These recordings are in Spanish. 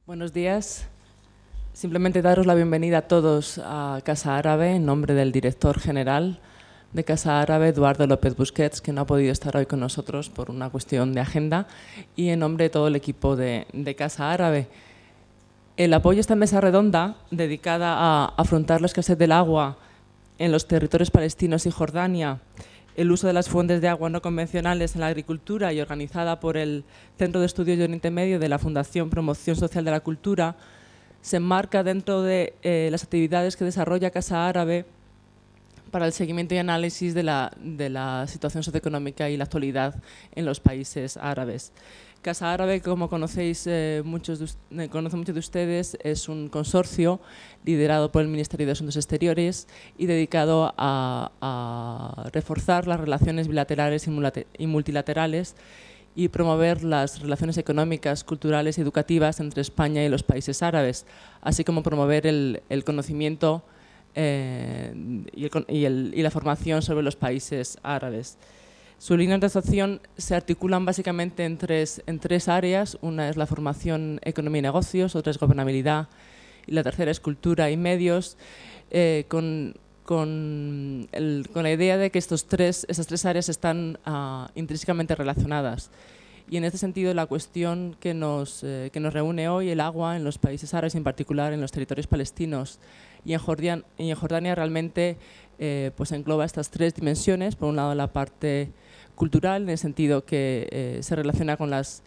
Buenos días. Simplemente daros la bienvenida a todos a Casa Árabe en nombre del director general de Casa Árabe, Eduardo López Busquets, que no ha podido estar hoy con nosotros por una cuestión de agenda, y en nombre de todo el equipo de Casa Árabe. El apoyo a esta mesa redonda, dedicada a afrontar la escasez del agua en los territorios palestinos y Jordania, el uso de las fuentes de agua no convencionales en la agricultura y organizada por el Centro de Estudios de Oriente Medio de la Fundación Promoción Social de la Cultura, se enmarca dentro de las actividades que desarrolla Casa Árabe para el seguimiento y análisis de la situación socioeconómica y la actualidad en los países árabes. Casa Árabe, como conocéis muchos de ustedes, es un consorcio liderado por el Ministerio de Asuntos Exteriores y dedicado a reforzar las relaciones bilaterales y multilaterales y promover las relaciones económicas, culturales y educativas entre España y los países árabes, así como promover el conocimiento y la formación sobre los países árabes. Sus líneas de actuación se articulan básicamente en tres áreas. Una es la formación, economía y negocios, otra es gobernabilidad y la tercera es cultura y medios, con la idea de que esas tres áreas están intrínsecamente relacionadas. Y en este sentido, la cuestión que nos reúne hoy, el agua en los países árabes, en particular en los territorios palestinos y en Jordania, realmente pues engloba estas tres dimensiones. Por un lado, la parte cultural, en el sentido que se relaciona con las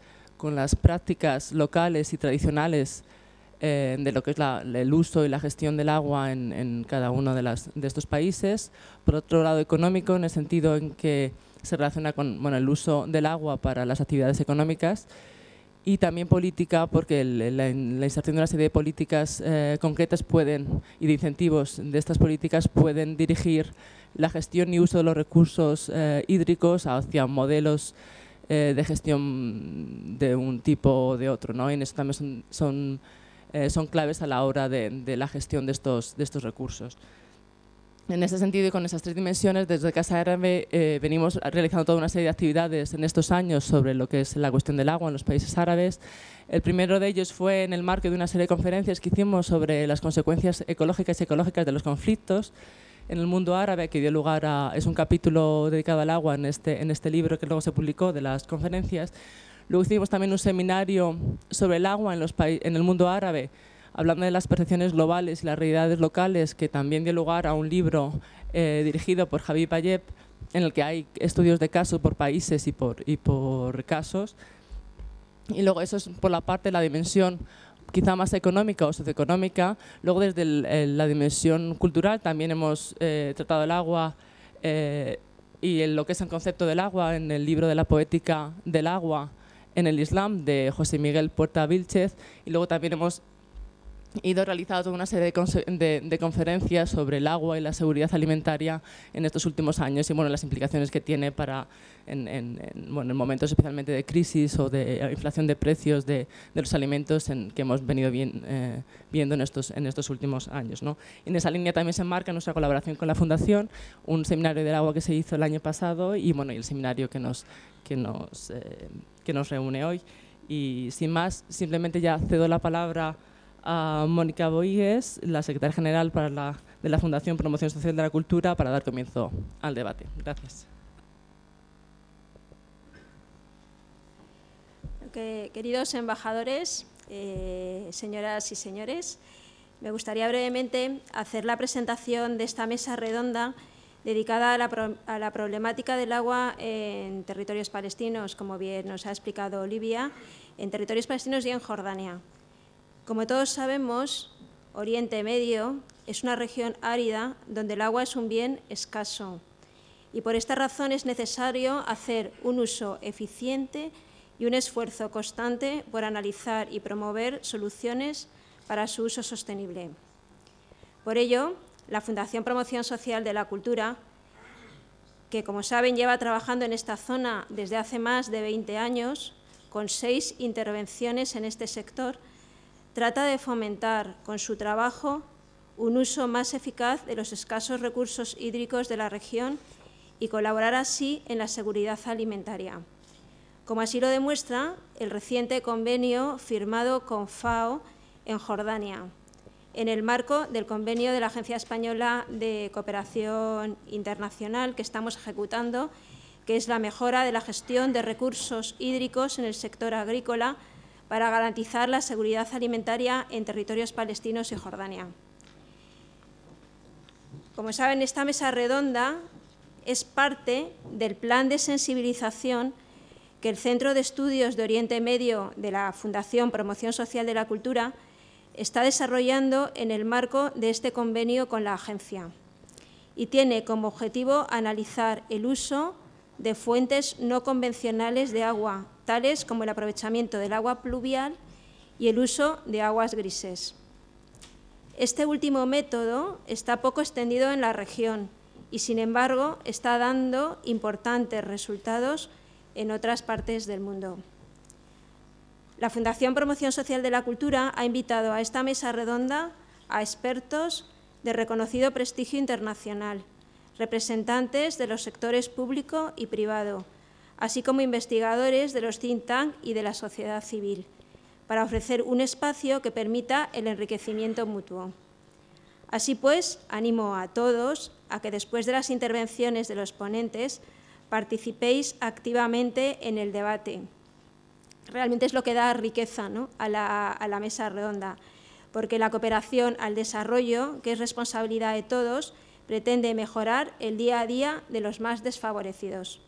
prácticas locales y tradicionales de lo que es el uso y la gestión del agua en cada uno de estos países. Por otro lado, económico, en el sentido en que se relaciona con el uso del agua para las actividades económicas, y también política, porque la inserción de una serie de políticas concretas y de incentivos de estas políticas pueden dirigir la gestión y uso de los recursos hídricos hacia modelos de gestión de un tipo o de otro, ¿no? Y en eso también son claves a la hora de la gestión de estos recursos. En ese sentido y con esas tres dimensiones, desde Casa Árabe venimos realizando toda una serie de actividades en estos años sobre lo que es la cuestión del agua en los países árabes. El primero de ellos fue en el marco de una serie de conferencias que hicimos sobre las consecuencias ecológicas y ecológicas de los conflictos en el mundo árabe, que dio lugar es un capítulo dedicado al agua en este libro que luego se publicó de las conferencias. Luego hicimos también un seminario sobre el agua en el mundo árabe, hablando de las percepciones globales y las realidades locales, que también dio lugar a un libro dirigido por Habib Ayeb, en el que hay estudios de caso por países y por casos. Y luego eso es por la parte de la dimensión quizá más económica o socioeconómica. Luego desde la dimensión cultural también hemos tratado el agua y lo que es el concepto del agua en el libro de la poética del agua en el Islam de José Miguel Puerta Vílchez, y luego también hemos ido realizando toda una serie de conferencias sobre el agua y la seguridad alimentaria en estos últimos años y las implicaciones que tiene en momentos especialmente de crisis o de inflación de precios de los alimentos que hemos venido viendo en estos últimos años, ¿no? Y en esa línea también se enmarca nuestra colaboración con la Fundación, un seminario del agua que se hizo el año pasado y el seminario que nos reúne hoy. Y sin más, simplemente ya cedo la palabra a Mónica Boigues, la secretaria general de la Fundación Promoción Social de la Cultura, para dar comienzo al debate. Gracias. Queridos embajadores, señoras y señores, me gustaría brevemente hacer la presentación de esta mesa redonda dedicada a la problemática del agua en territorios palestinos, como bien nos ha explicado Olivia, en territorios palestinos y en Jordania. Como todos sabemos, Oriente Medio es una región árida donde el agua es un bien escaso y por esta razón es necesario hacer un uso eficiente y un esfuerzo constante por analizar y promover soluciones para su uso sostenible. Por ello, la Fundación Promoción Social de la Cultura, que como saben lleva trabajando en esta zona desde hace más de 20 años, con 6 intervenciones en este sector, trata de fomentar con su trabajo un uso más eficaz de los escasos recursos hídricos de la región y colaborar así en la seguridad alimentaria. como así lo demuestra el reciente convenio firmado con FAO en Jordania, en el marco del convenio de la Agencia Española de Cooperación Internacional que estamos ejecutando, que es la mejora de la gestión de recursos hídricos en el sector agrícola para garantizar la seguridad alimentaria en territorios palestinos y Jordania. Como saben, esta mesa redonda es parte del plan de sensibilización que el Centro de Estudios de Oriente Medio de la Fundación Promoción Social de la Cultura está desarrollando en el marco de este convenio con la agencia y tiene como objetivo analizar el uso de fuentes no convencionales de agua, tales como el aprovechamiento del agua pluvial y el uso de aguas grises. Este último método está poco extendido en la región y, sin embargo, está dando importantes resultados en otras partes del mundo. La Fundación Promoción Social de la Cultura ha invitado a esta mesa redonda a expertos de reconocido prestigio internacional, representantes de los sectores público y privado, así como investigadores de los think tank y de la sociedad civil, para ofrecer un espacio que permita el enriquecimiento mutuo. Así pues, animo a todos a que después de las intervenciones de los ponentes participéis activamente en el debate. Realmente es lo que da riqueza, ¿no?, a la mesa redonda, porque la cooperación al desarrollo, que es responsabilidad de todos, pretende mejorar el día a día de los más desfavorecidos.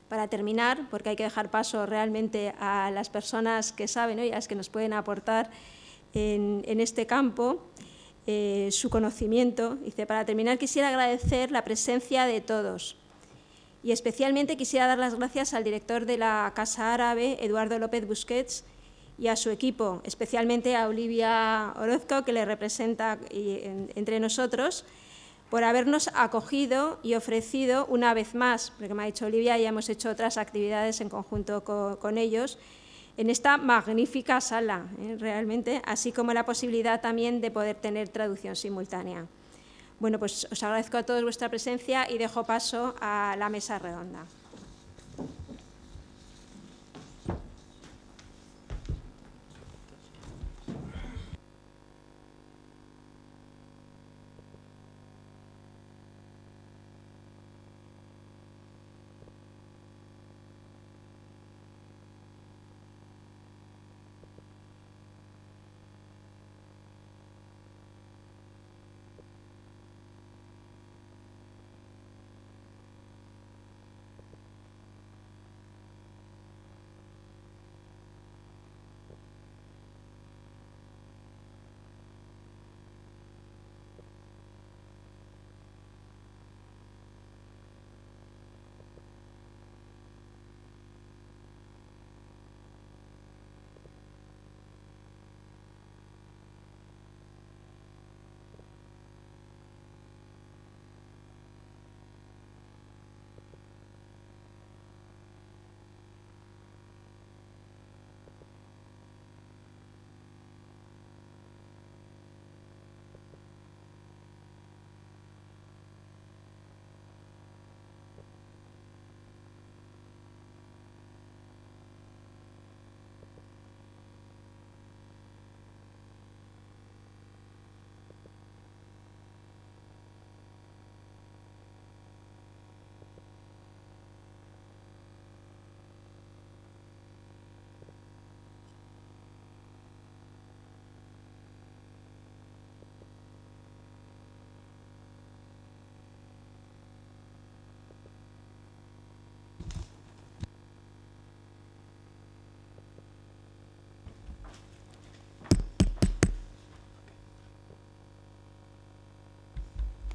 Para terminar, porque hay que dejar paso realmente a las personas que saben, ¿no?, y a las que nos pueden aportar en este campo su conocimiento, para terminar quisiera agradecer la presencia de todos y especialmente quisiera dar las gracias al director de la Casa Árabe, Eduardo López Busquets, y a su equipo, especialmente a Olivia Orozco, que le representa entre nosotros, por habernos acogido y ofrecido una vez más, porque me ha dicho Olivia, ya hemos hecho otras actividades en conjunto con ellos, en esta magnífica sala, realmente, así como la posibilidad también de poder tener traducción simultánea. Bueno, pues os agradezco a todos vuestra presencia y dejo paso a la mesa redonda.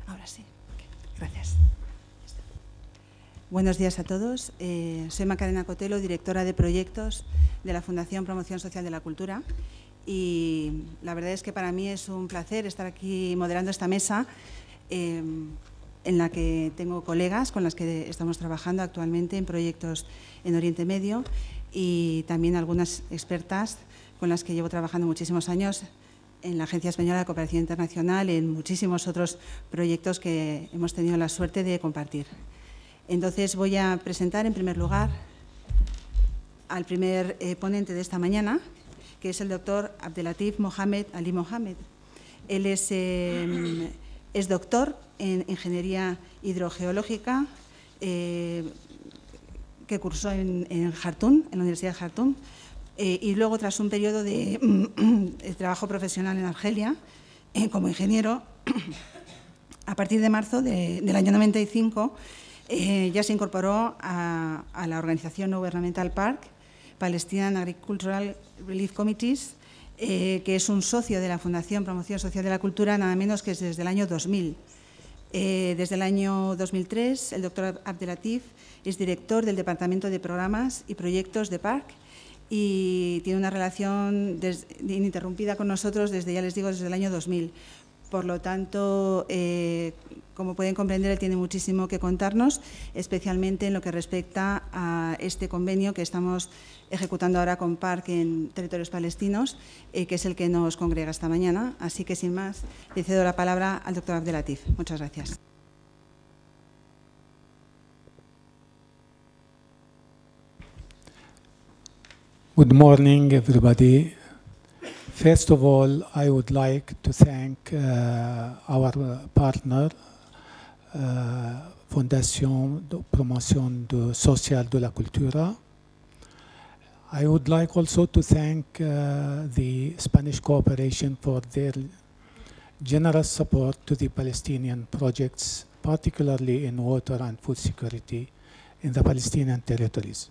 Ahora sí. Gracias. Buenos días a todos. Soy Macarena Cotelo, directora de proyectos de la Fundación Promoción Social de la Cultura. Y la verdad es que para mí es un placer estar aquí moderando esta mesa en la que tengo colegas con las que estamos trabajando actualmente en proyectos en Oriente Medio y también algunas expertas con las que llevo trabajando muchísimos años en la Agencia Española de Cooperación Internacional, en muchísimos otros proyectos que hemos tenido la suerte de compartir. Entonces voy a presentar en primer lugar al primer ponente de esta mañana, que es el doctor Abdelatif Mohamed Ali Mohamed. Él es doctor en Ingeniería Hidrogeológica, que cursó en Jartum, en la Universidad de Jartum, y luego, tras un periodo de trabajo profesional en Argelia, como ingeniero, a partir de marzo del año 95, ya se incorporó a la organización no gubernamental PARC, Palestinian Agricultural Relief Committees, que es un socio de la Fundación Promoción Social de la Cultura, nada menos que desde el año 2000. Desde el año 2003, el doctor Abdelatif es director del Departamento de Programas y Proyectos de PARC y tiene una relación ininterrumpida con nosotros desde, ya les digo, desde el año 2000. Por lo tanto, como pueden comprender, él tiene muchísimo que contarnos, especialmente en lo que respecta a este convenio que estamos ejecutando ahora con PARC en territorios palestinos, que es el que nos congrega esta mañana. Así que, sin más, le cedo la palabra al doctor Abdelatif. Muchas gracias. Good morning, everybody. First of all, I would like to thank our partner, Fundación de Promoción Social de la Cultura. I would like also to thank the Spanish Cooperation for their generous support to the Palestinian projects, particularly in water and food security in the Palestinian territories.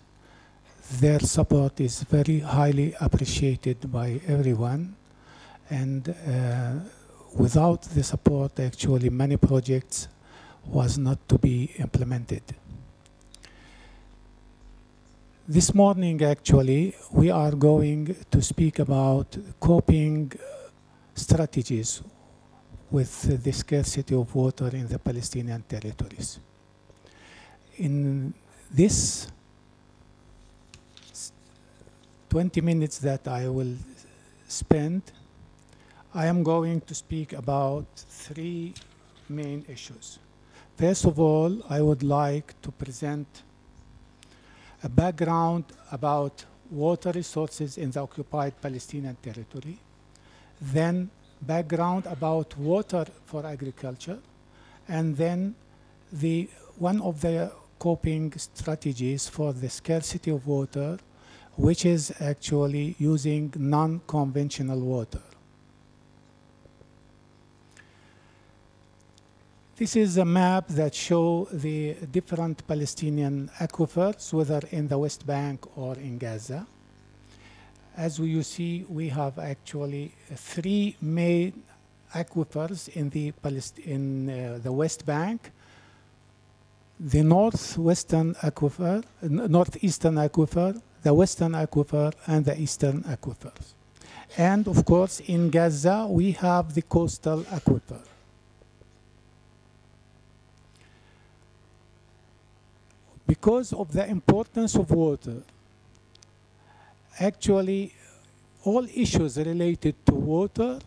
Their support is very highly appreciated by everyone, and without the support, actually, many projects was not to be implemented. This morning, actually, we are going to speak about coping strategies with the scarcity of water in the Palestinian territories. In this 20 minutes that I will spend, I am going to speak about three main issues. First of all, I would like to present a background about water resources in the occupied Palestinian territory, then background about water for agriculture, and then one of the coping strategies for the scarcity of water, which is actually using non-conventional water. This is a map that shows the different Palestinian aquifers, whether in the West Bank or in Gaza. As you see, we have actually three main aquifers in the West Bank: the northeastern aquifer, the western aquifer, and the eastern aquifers. And of course, in Gaza, we have the coastal aquifer. Because of the importance of water, actually, all issues related to water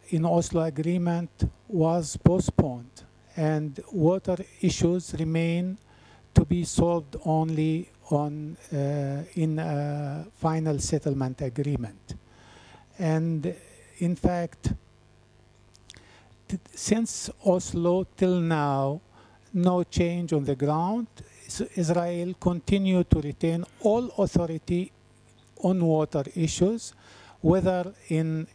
in Oslo Agreement was postponed, and water issues remain to be solved only in a final settlement agreement. And in fact, since Oslo till now, no change on the ground. Israel continued to retain all authority on water issues, whether in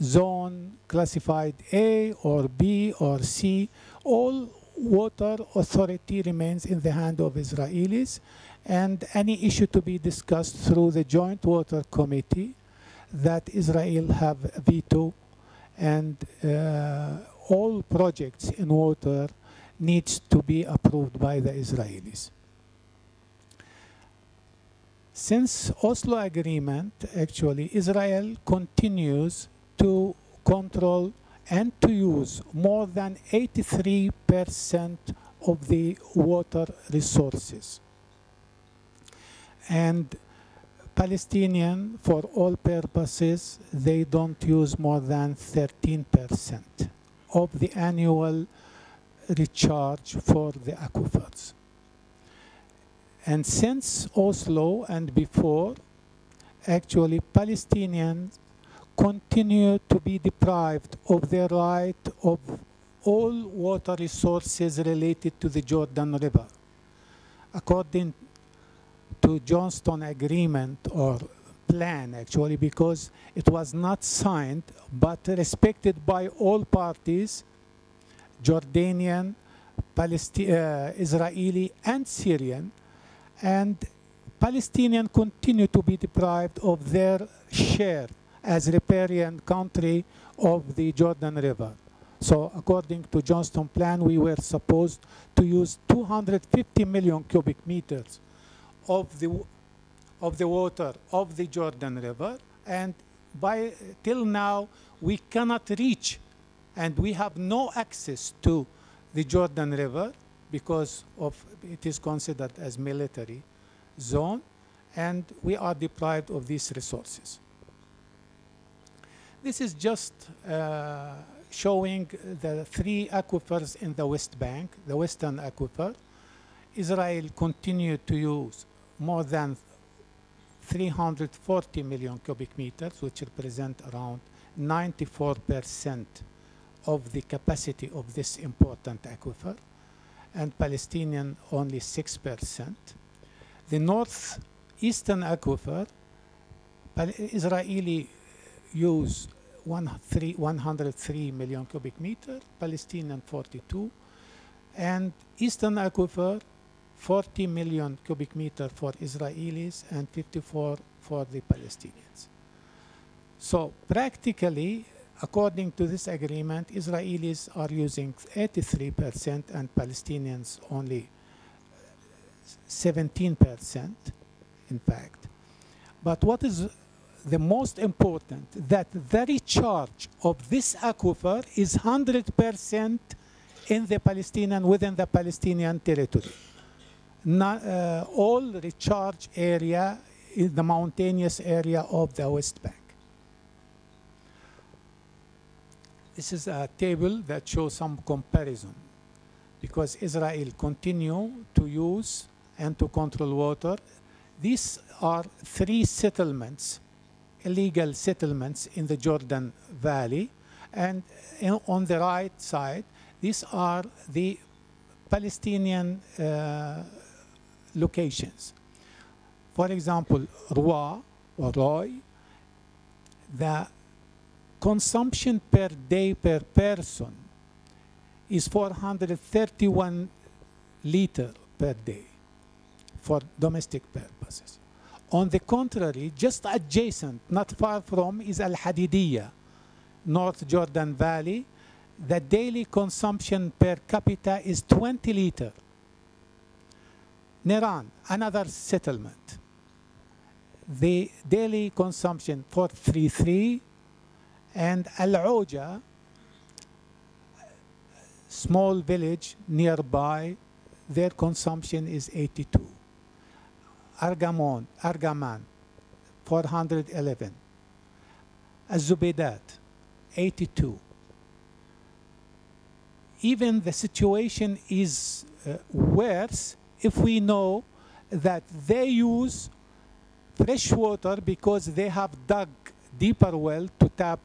zone classified A or B or C. All water authority remains in the hand of Israelis, and any issue to be discussed through the Joint Water Committee that Israel have veto, and all projects in water needs to be approved by the Israelis. Since Oslo Agreement, actually, Israel continues to control and to use more than 83% of the water resources. And Palestinian, for all purposes, they don't use more than 13% of the annual recharge for the aquifers. And since Oslo and before, actually Palestinians continue to be deprived of their right of all water resources related to the Jordan River. According to Johnston Agreement or plan, actually, because it was not signed but respected by all parties, Jordanian, Israeli, and Syrian, and Palestinians continue to be deprived of their share as riparian country of the Jordan River. So according to Johnston Plan, we were supposed to use 250 million cubic meters of the water of the Jordan River, and till now we cannot reach, and we have no access to the Jordan River because it is considered as military zone, and we are deprived of these resources. This is just showing the 3 aquifers in the West Bank, the Western Aquifer. Israel continued to use more than 340 million cubic meters, which represent around 94% of the capacity of this important aquifer, and Palestinian only 6%. The northeastern aquifer, Israeli use 103 million cubic meter, Palestinian 42, and eastern aquifer 40 million cubic meter for Israelis and 54 for the Palestinians. So practically, according to this agreement, Israelis are using 83% and Palestinians only 17%, in fact. But what is the most important, that the recharge of this aquifer is 100% in the within the Palestinian territory. All recharge area is the mountainous area of the West Bank. This is a table that shows some comparison, because Israel continue to use and to control water. These are 3 settlements, illegal settlements in the Jordan Valley, and on the right side, these are the Palestinian locations. For example, Roy, the consumption per day per person is 431 liters per day for domestic purposes. On the contrary, just adjacent, not far from, is Al-Hadidiyya, North Jordan Valley. The daily consumption per capita is 20 liters. Neran, another settlement. The daily consumption 433, and Al-Oja, small village nearby, their consumption is 82. Argaman, 411. Az-Zubaydat, 82. Even the situation is worse if we know that they use fresh water because they have dug deeper well to tap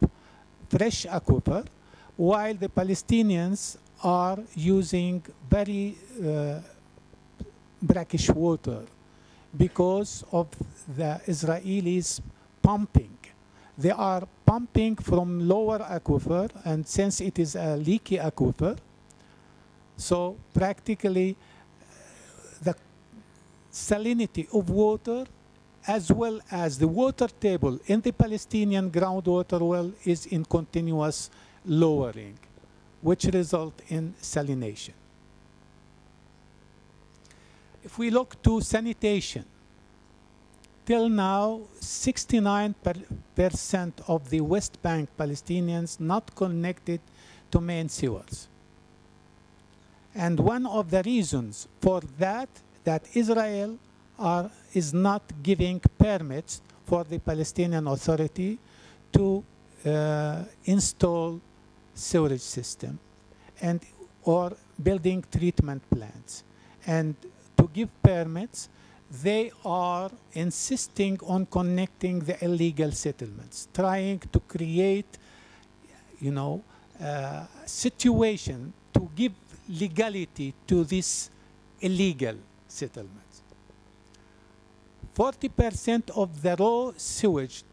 fresh aquifer, while the Palestinians are using very brackish water because of the Israelis pumping. They are pumping from lower aquifer, and since it is a leaky aquifer, so practically the salinity of water as well as the water table in the Palestinian groundwater well is in continuous lowering, which result in salination. If we look to sanitation, till now 69% of the West Bank Palestinians not connected to main sewers. And one of the reasons for that Israel is not giving permits for the Palestinian Authority to install sewerage system or building treatment plants. And to give permits, they are insisting on connecting the illegal settlements, trying to create, situation to give legality to this illegal settlements. 40% of the raw sewage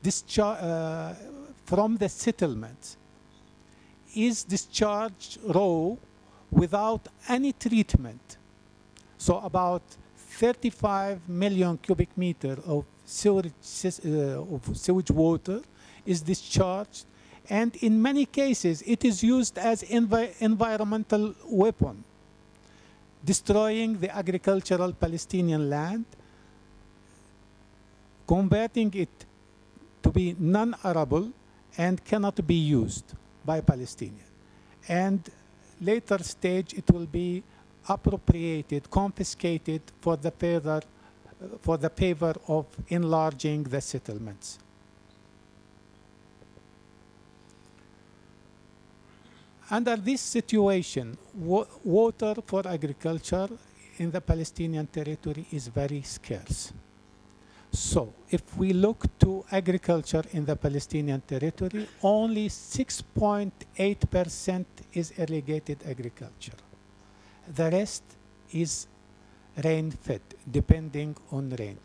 from the settlements is discharged raw without any treatment. So about 35 million cubic meters of sewage water is discharged, and in many cases it is used as environmental weapon, destroying the agricultural Palestinian land, converting it to be non-arable and cannot be used by Palestinians. And later stage it will be appropriated, confiscated for the favor of enlarging the settlements. Under this situation, water for agriculture in the Palestinian territory is very scarce. So if we look to agriculture in the Palestinian territory, only 6.8% is irrigated agriculture. The rest is rain-fed, depending on rain.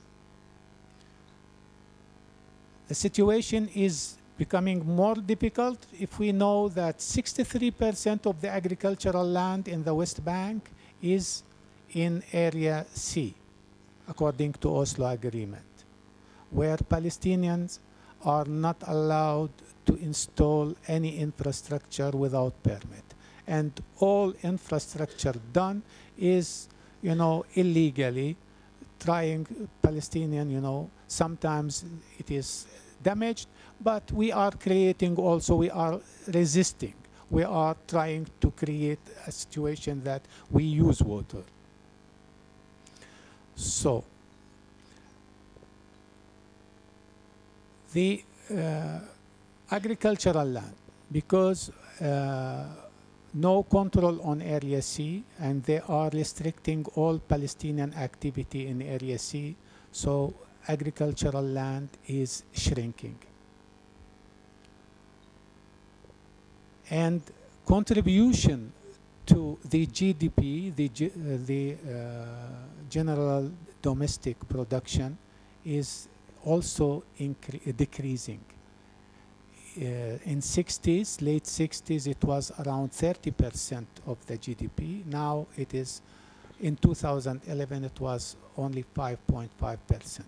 The situation is becoming more difficult if we know that 63% of the agricultural land in the West Bank is in Area C, according to Oslo Agreement, where Palestinians are not allowed to install any infrastructure without permit. And all infrastructure done is, illegally, trying Palestinian, sometimes it is damaged, but we are creating also, we are resisting. We are trying to create a situation that we use water. So, the agricultural land, because no control on Area C, and they are restricting all Palestinian activity in Area C, so agricultural land is shrinking. And contribution to the GDP, the general domestic production, is also decreasing. In 60s, late 60s, it was around 30% of the GDP. Now it is, in 2011, it was only 5.5%.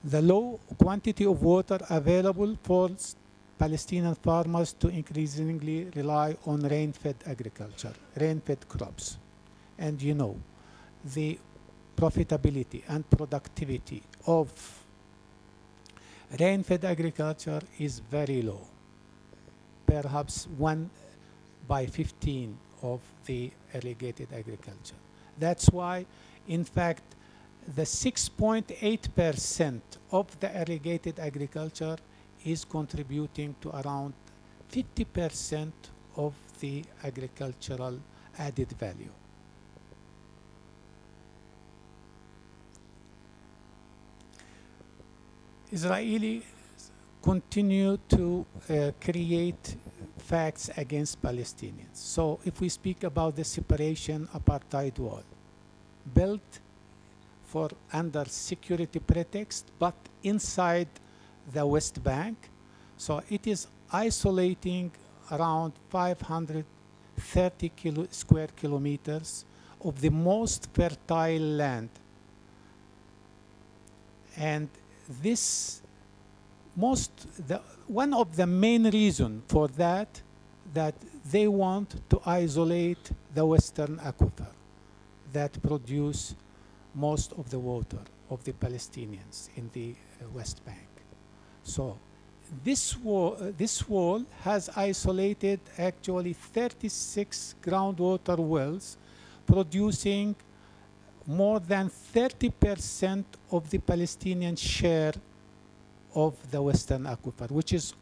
The low quantity of water available forced Palestinian farmers to increasingly rely on rain-fed agriculture, rain-fed crops. And the profitability and productivity of rain-fed agriculture is very low, perhaps 1/15 of the irrigated agriculture. That's why, in fact, the 6.8% of the irrigated agriculture is contributing to around 50% of the agricultural added value. Israelis continue to create facts against Palestinians. So if we speak about the separation apartheid wall, built under security pretext, but inside the West Bank, so it is isolating around 530 square kilometers of the most fertile land. And this one of the main reasons for that they want to isolate the Western Aquifer that produce most of the water of the Palestinians in the West Bank. So this wall has isolated actually 36 groundwater wells producing more than 30% of the Palestinian share of the Western Aquifer, which is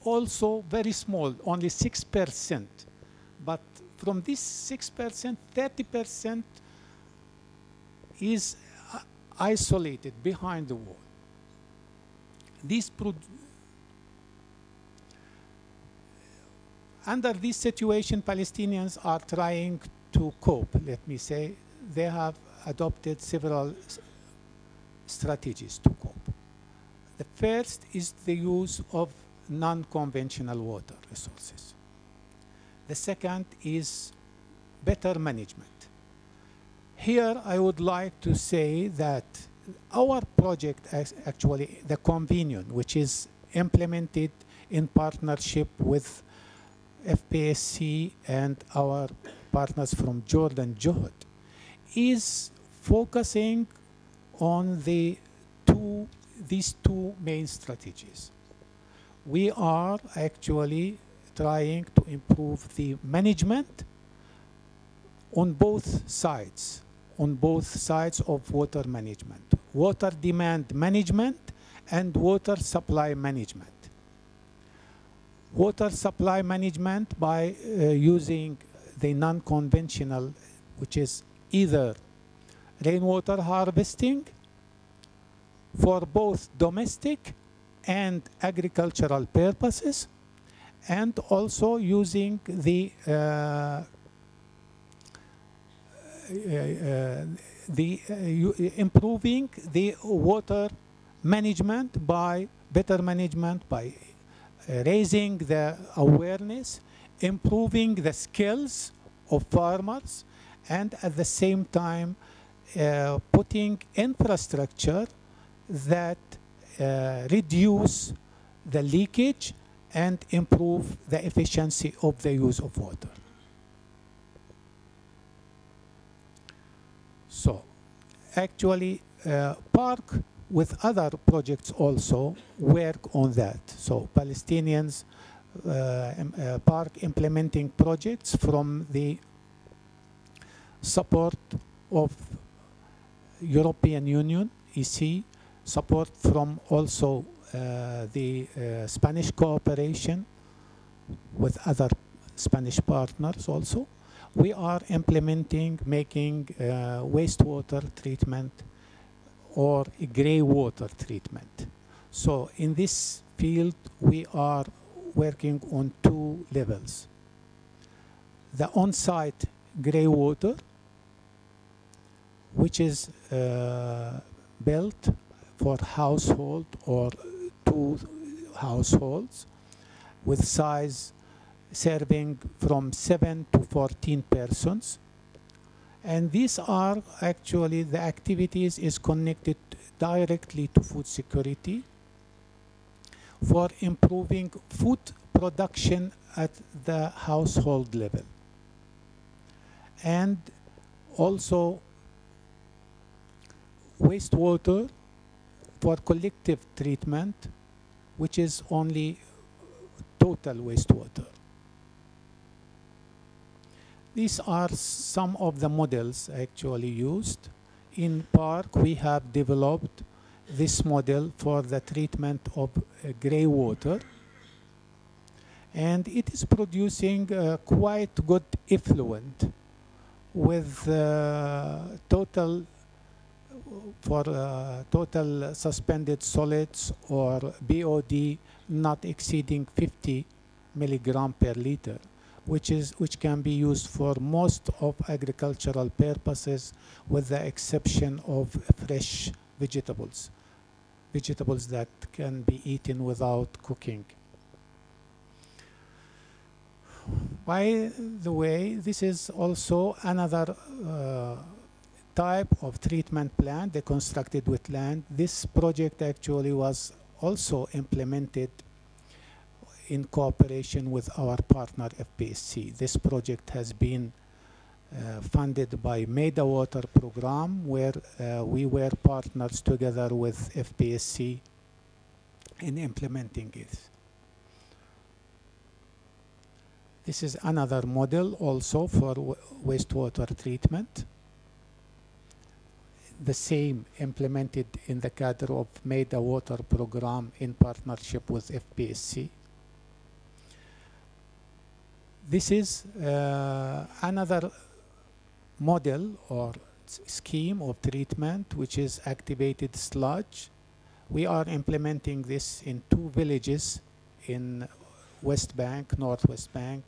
also very small, only 6%. But from this 6%, 30% is isolated behind the wall. Under this situation, Palestinians are trying to cope, let me say. They have adopted several strategies to cope. The first is the use of non-conventional water resources. The second is better management. Here I would like to say that our project, actually the Convenion, which is implemented in partnership with FPSC and our partners from Jordan, Juhud, is focusing on these two main strategies. We are actually trying to improve the management on both sides of water management, water demand management and water supply management. Water supply management by using the non-conventional, which is either rainwater harvesting for both domestic and agricultural purposes, and also using the improving the water management by better management by raising the awareness, improving the skills of farmers, and at the same time putting infrastructure that reduce the leakage and improve the efficiency of the use of water. So actually Park with other projects also work on that. So Palestinians Park implementing projects from the support of European Union, EC, support from also the Spanish cooperation with other Spanish partners also. We are implementing, making wastewater treatment or gray water treatment. So in this field, we are working on two levels. The on-site gray water, which is built for household or 2 households with size serving from 7 to 14 persons. And these are actually the activities is connected directly to food security for improving food production at the household level. And also wastewater for collective treatment, which is only total wastewater. These are some of the models actually used. In Park, we have developed this model for the treatment of gray water. And it is producing quite good effluent with total suspended solids or BOD not exceeding 50 milligram per liter, which can be used for most of agricultural purposes with the exception of fresh vegetables that can be eaten without cooking. By the way, this is also another type of treatment plant, the constructed with land. This project actually was also implemented in cooperation with our partner FPSC. This project has been funded by MEDA Water Program, where we were partners together with FPSC in implementing it. This is another model also for wastewater treatment. The same implemented in the cadre of MEDA Water Program in partnership with FPSC. This is another model or scheme of treatment, which is activated sludge. We are implementing this in 2 villages in West Bank, Northwest Bank,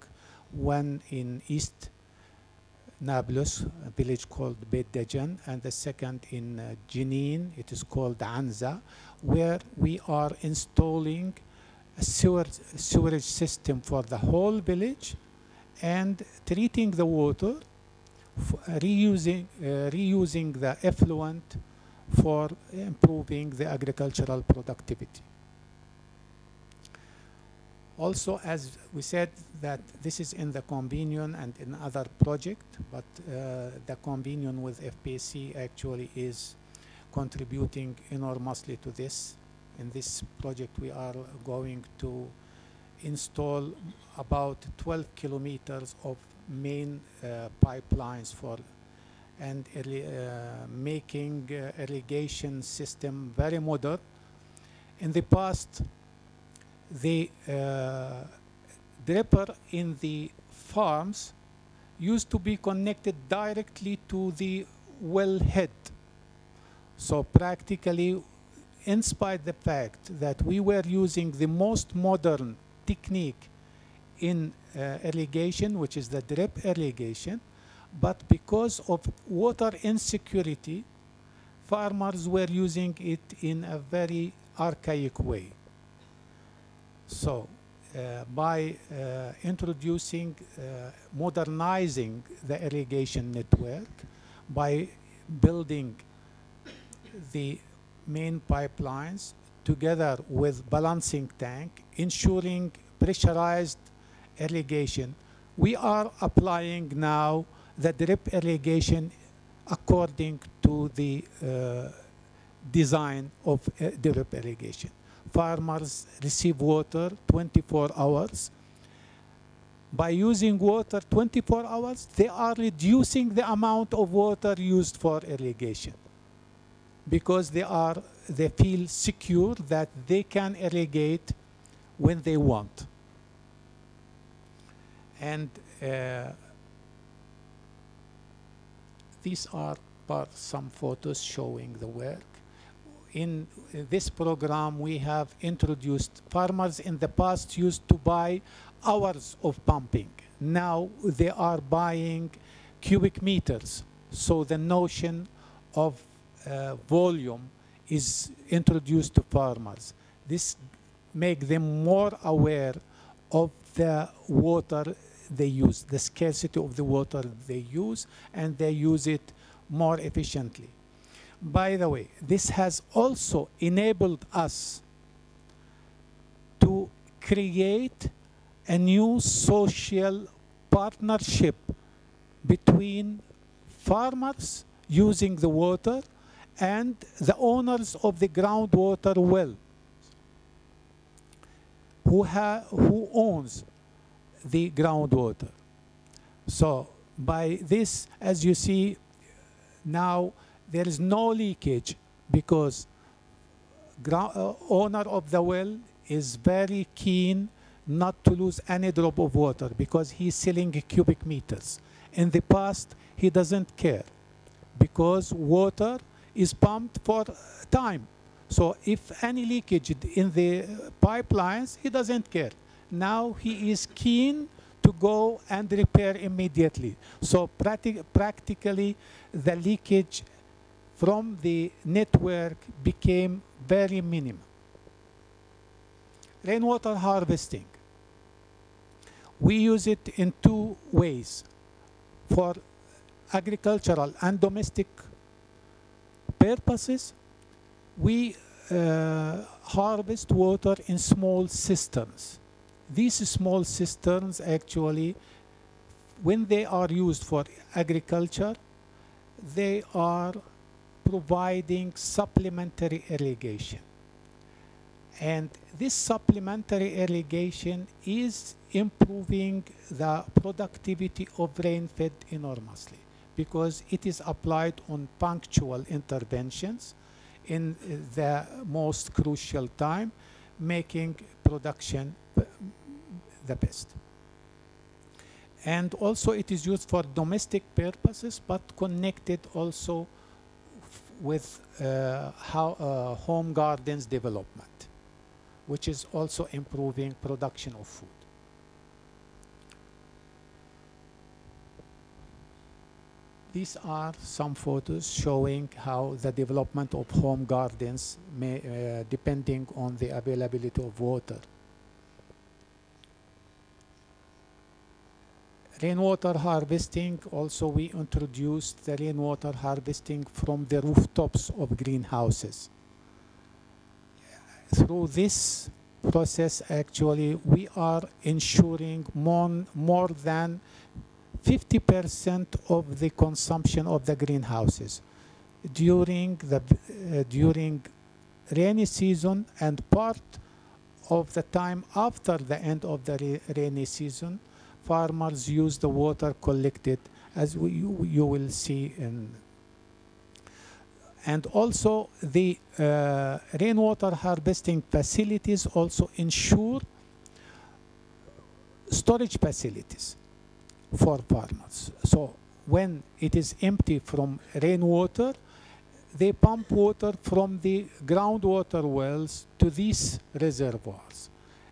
one in East Nablus, a village called Beit Dajan, and the second in Jenin, it is called Anza, where we are installing a sewerage system for the whole village and treating the water, reusing the effluent for improving the agricultural productivity. Also, as we said, that this is in the Convenion and in other project, but the Convenion with FPC actually is contributing enormously to this. In this project, we are going to install about 12 kilometers of main pipelines for and making irrigation system very modern. In the past, the dripper in the farms used to be connected directly to the wellhead. So practically, in spite of the fact that we were using the most modern technique in irrigation, which is the drip irrigation, but because of water insecurity, farmers were using it in a very archaic way. So by introducing, modernizing the irrigation network, by building the main pipelines together with balancing tank, ensuring pressurized irrigation, we are applying now the drip irrigation according to the design of drip irrigation. Farmers receive water 24 hours. By using water 24 hours, they are reducing the amount of water used for irrigation because they feel secure that they can irrigate when they want. And these are some photos showing the work. In this program, we have introduced, farmers in the past used to buy hours of pumping. Now they are buying cubic meters. So the notion of volume is introduced to farmers. This makes them more aware of the water they use, the scarcity of the water they use, and they use it more efficiently. By the way, this has also enabled us to create a new social partnership between farmers using the water and the owners of the groundwater well, who owns the groundwater. So by this, as you see now, there is no leakage because owner of the well is very keen not to lose any drop of water because he's selling cubic meters. In the past, he doesn't care because water is pumped for time. So if any leakage in the pipelines, he doesn't care. Now he is keen to go and repair immediately. So practically, the leakage from the network became very minimal. Rainwater harvesting. We use it in 2 ways. For agricultural and domestic purposes, we harvest water in small cisterns. These small cisterns actually, when they are used for agriculture, they are providing supplementary irrigation. And this supplementary irrigation is improving the productivity of rainfed enormously because it is applied on punctual interventions in the most crucial time, making production the best. And also it is used for domestic purposes, but connected also with home gardens development, which is also improving production of food. These are some photos showing how the development of home gardens may, depending on the availability of water. Rainwater harvesting, also we introduced the rainwater harvesting from the rooftops of greenhouses. Through this process, actually, we are ensuring more than 50% of the consumption of the greenhouses during rainy season, and part of the time after the end of the rainy season. Farmers use the water collected, as you will see in. And also the rainwater harvesting facilities also ensure storage facilities for farmers. So when it is empty from rainwater, they pump water from the groundwater wells to these reservoirs,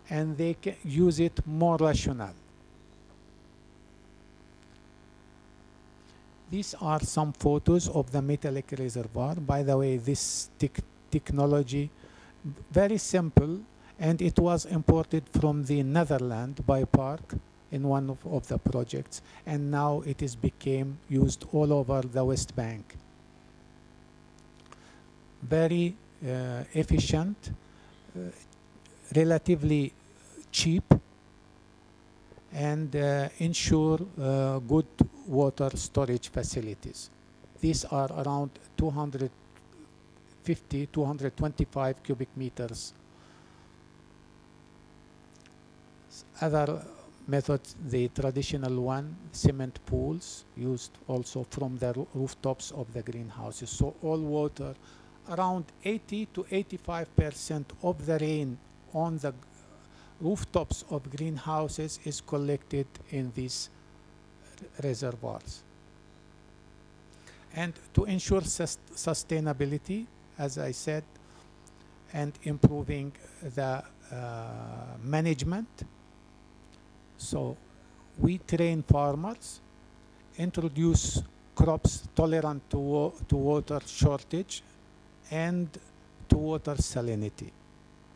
and they can use it more rationally. These are some photos of the metallic reservoir. By the way, this technology, very simple, and it was imported from the Netherlands by Park in one of the projects, and now it is became used all over the West Bank. Very efficient, relatively cheap, and ensure good water storage facilities. These are around 250, 225 cubic meters. Other methods, the traditional one, cement pools, used also from the rooftops of the greenhouses. So all water, around 80 to 85% of the rain on the rooftops of greenhouses is collected in these reservoirs. And to ensure sustainability, as I said, and improving the management, so we train farmers, introduce crops tolerant to water shortage and to water salinity.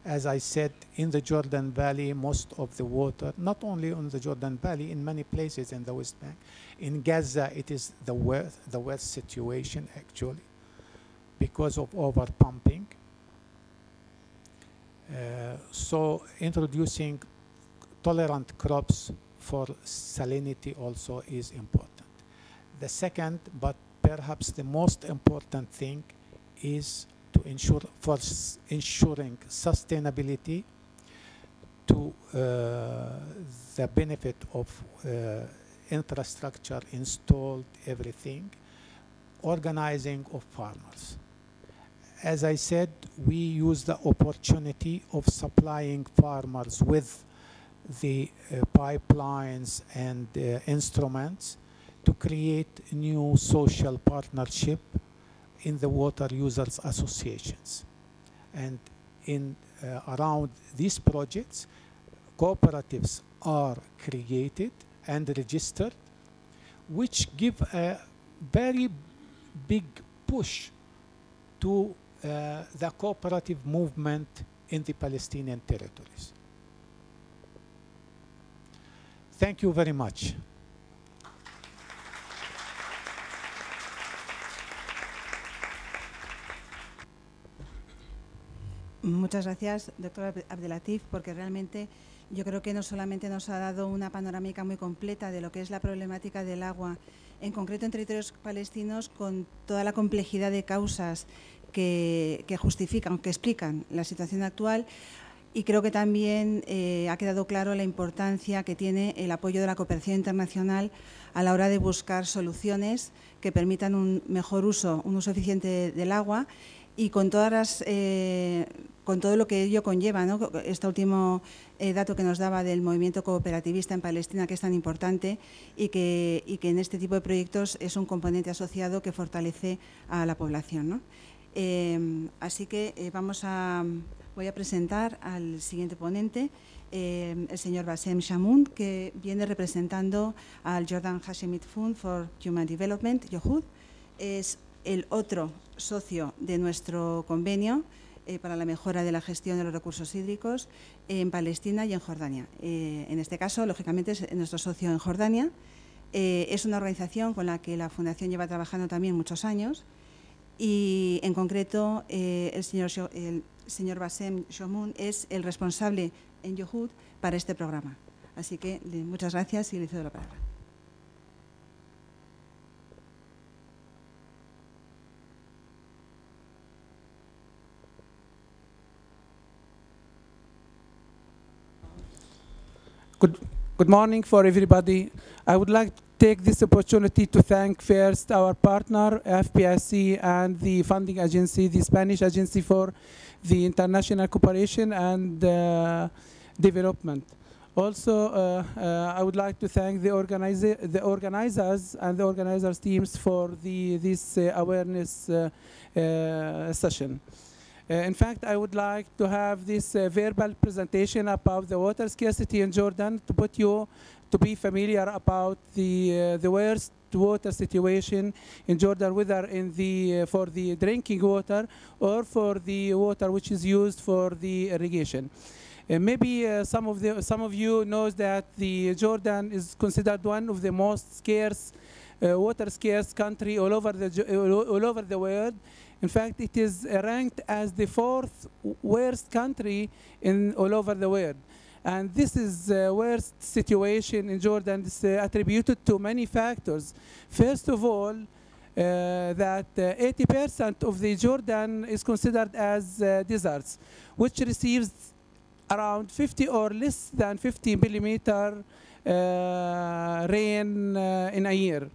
As I said, in the Jordan Valley, most of the water, not only in the Jordan Valley, in many places in the West Bank. In Gaza, it is the worst situation, actually, because of over-pumping. So introducing tolerant crops for salinity also is important. The second, but perhaps the most important thing, is to ensure ensuring sustainability to the benefit of infrastructure installed, everything, organizing of farmers. As I said, we use the opportunity of supplying farmers with the pipelines and instruments to create new social partnership in the water users associations. And in around these projects, cooperatives are created and registered, which give a very big push to the cooperative movement in the Palestinian territories. Thank you very much. Muchas gracias, doctor Abdelatif, porque realmente yo creo que no solamente nos ha dado una panorámica muy completa de lo que es la problemática del agua, en concreto en territorios palestinos, con toda la complejidad de causas que justifican, que explican la situación actual, y creo que también ha quedado claro la importancia que tiene el apoyo de la cooperación internacional a la hora de buscar soluciones que permitan un mejor uso, un uso eficiente del agua, y con todas las, con todo lo que ello conlleva, ¿no? Este último dato que nos daba del movimiento cooperativista en Palestina, que es tan importante y que en este tipo de proyectos es un componente asociado que fortalece a la población, ¿no? Así que voy a presentar al siguiente ponente, el señor Bassem Chamoun, que viene representando al Jordan Hashemite Fund for Human Development, YOHUD. Es el otro socio de nuestro convenio para la mejora de la gestión de los recursos hídricos en Palestina y en Jordania. En este caso, lógicamente, es nuestro socio en Jordania. Es una organización con la que la Fundación lleva trabajando también muchos años y, en concreto, el señor Bassem Chamoun es el responsable en YOHUD para este programa. Así que muchas gracias y le cedo la palabra. Good morning for everybody. I would like to take this opportunity to thank first our partner, FPIC, and the funding agency, the Spanish Agency for the International Cooperation and Development. Also, I would like to thank the organizers and the organizers teams for this awareness session. In fact, I would like to have this verbal presentation about the water scarcity in Jordan to put you to be familiar about the worst water situation in Jordan, whether in for the drinking water or for the water which is used for the irrigation. Maybe some of you knows that the Jordan is considered one of the most scarce, water scarce country all over the world. In fact, it is ranked as the 4th worst country all over the world. And this is worst situation in Jordan is attributed to many factors. First of all, that 80% of the Jordan is considered as deserts, which receives around 50 or less than 50 millimeter rain in a year.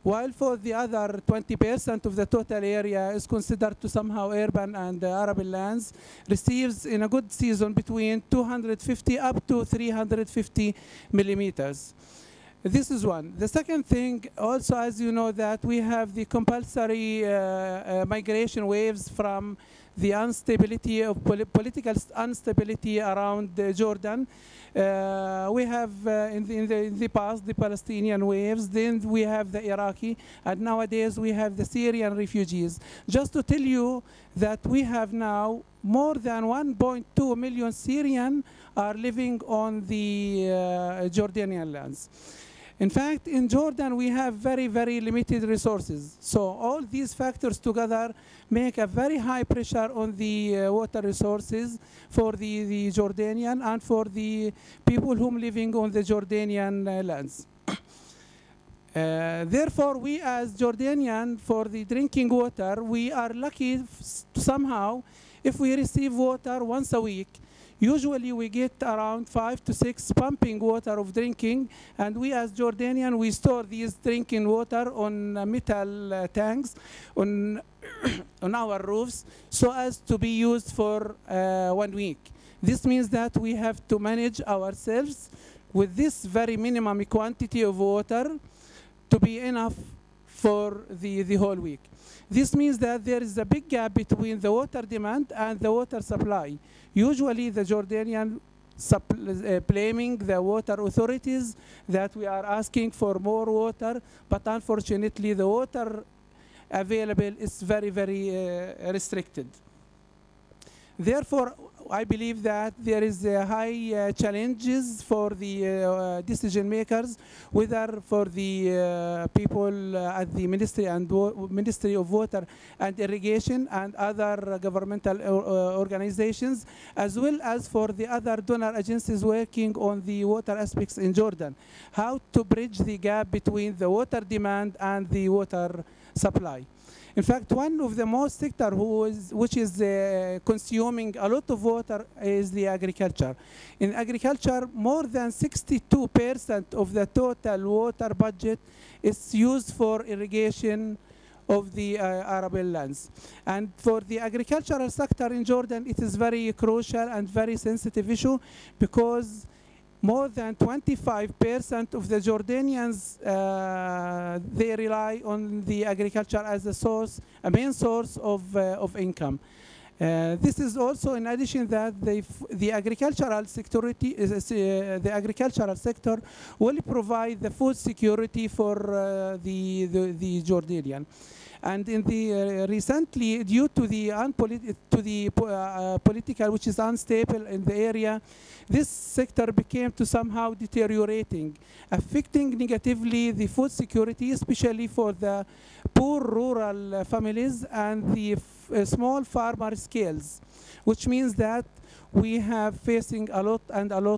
While for the other 20% of the total area is considered to somehow urban and arable lands, receives in a good season between 250 up to 350 millimeters. This is one. The second thing, also, as you know, that we have the compulsory migration waves from the instability of political instability around Jordan. We have in the past the Palestinian waves, then we have the Iraqi, and nowadays we have the Syrian refugees. Just to tell you that we have now more than 1.2 million Syrians are living on the Jordanian lands. In fact, in Jordan, we have very, very limited resources. So all these factors together make a very high pressure on the water resources for the Jordanian and for the people who are living on the Jordanian lands. Therefore, we as Jordanian, for the drinking water, we are lucky somehow if we receive water once a week. Usually we get around 5 to 6 pumping water of drinking, and we as Jordanian, we store these drinking water on metal tanks on our roofs so as to be used for 1 week. This means that we have to manage ourselves with this very minimum quantity of water to be enough for the whole week. This means that there is a big gap between the water demand and the water supply. Usually the Jordanian blaming the water authorities that we are asking for more water, but unfortunately the water available is very, very restricted. Therefore, I believe that there is high challenges for the decision makers, whether for the people at the Ministry of Water and Irrigation and other governmental organizations, as well as for the other donor agencies working on the water aspects in Jordan. How to bridge the gap between the water demand and the water supply. In fact, one of the most sector which is consuming a lot of water is the agriculture. In agriculture, more than 62% of the total water budget is used for irrigation of the arable lands. And for the agricultural sector in Jordan, it is very crucial and very sensitive issue, because more than 25% of the Jordanians, they rely on the agriculture as a main source of income. This is also in addition that the agricultural sector will provide the food security for the Jordanian. And in the recently, due to the political, which is unstable in the area, this sector became to somehow deteriorating, affecting negatively the food security, especially for the poor rural families and the small farmer scales, which means that we have facing a lot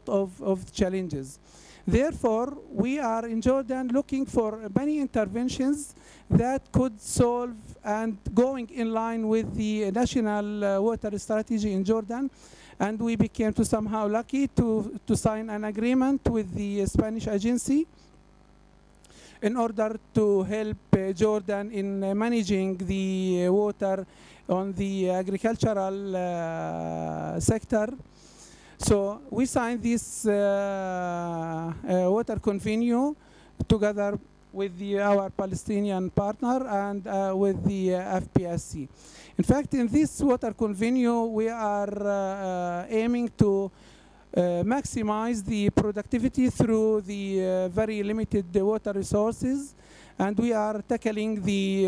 of challenges. Therefore, we are in Jordan looking for many interventions that could solve and going in line with the national water strategy in Jordan. And we became to somehow lucky to sign an agreement with the Spanish agency in order to help Jordan in managing the water on the agricultural sector. So we signed this water convention together with our Palestinian partner and with the FPSC. In fact, in this water convention, we are aiming to maximize the productivity through the very limited water resources, and we are tackling the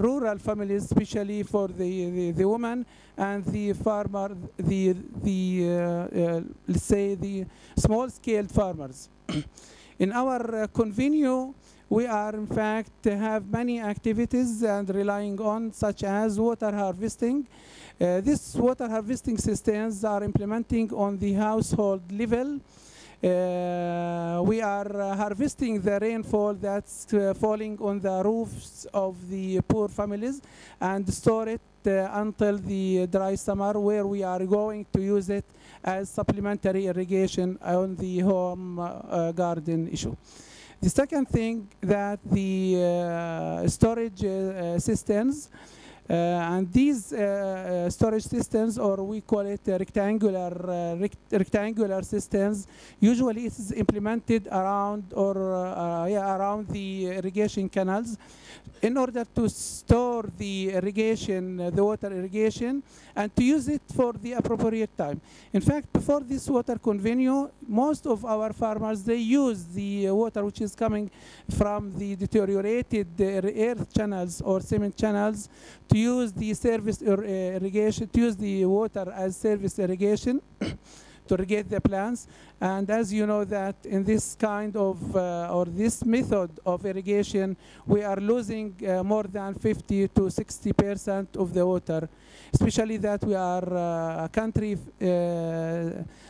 rural families, especially for the women and the farmer, let's say the small-scale farmers. In our convention, we are in fact have many activities and relying on, such as water harvesting. These water harvesting systems are implementing on the household level. We are harvesting the rainfall that's falling on the roofs of the poor families and store it until the dry summer, where we are going to use it as supplementary irrigation on the home garden issue. The second thing that the storage systems, and these storage systems, or we call it rectangular systems, usually it is implemented around around the irrigation canals in order to store the irrigation, the water irrigation, and to use it for the appropriate time. In fact, before this water convention, most of our farmers, they use the water which is coming from the deteriorated earth channels or cement channels to use the service irrigation, to use the water as service irrigation to irrigate the plants. And as you know that in this kind of, or this method of irrigation, we are losing more than 50 to 60% of the water, especially that we are a country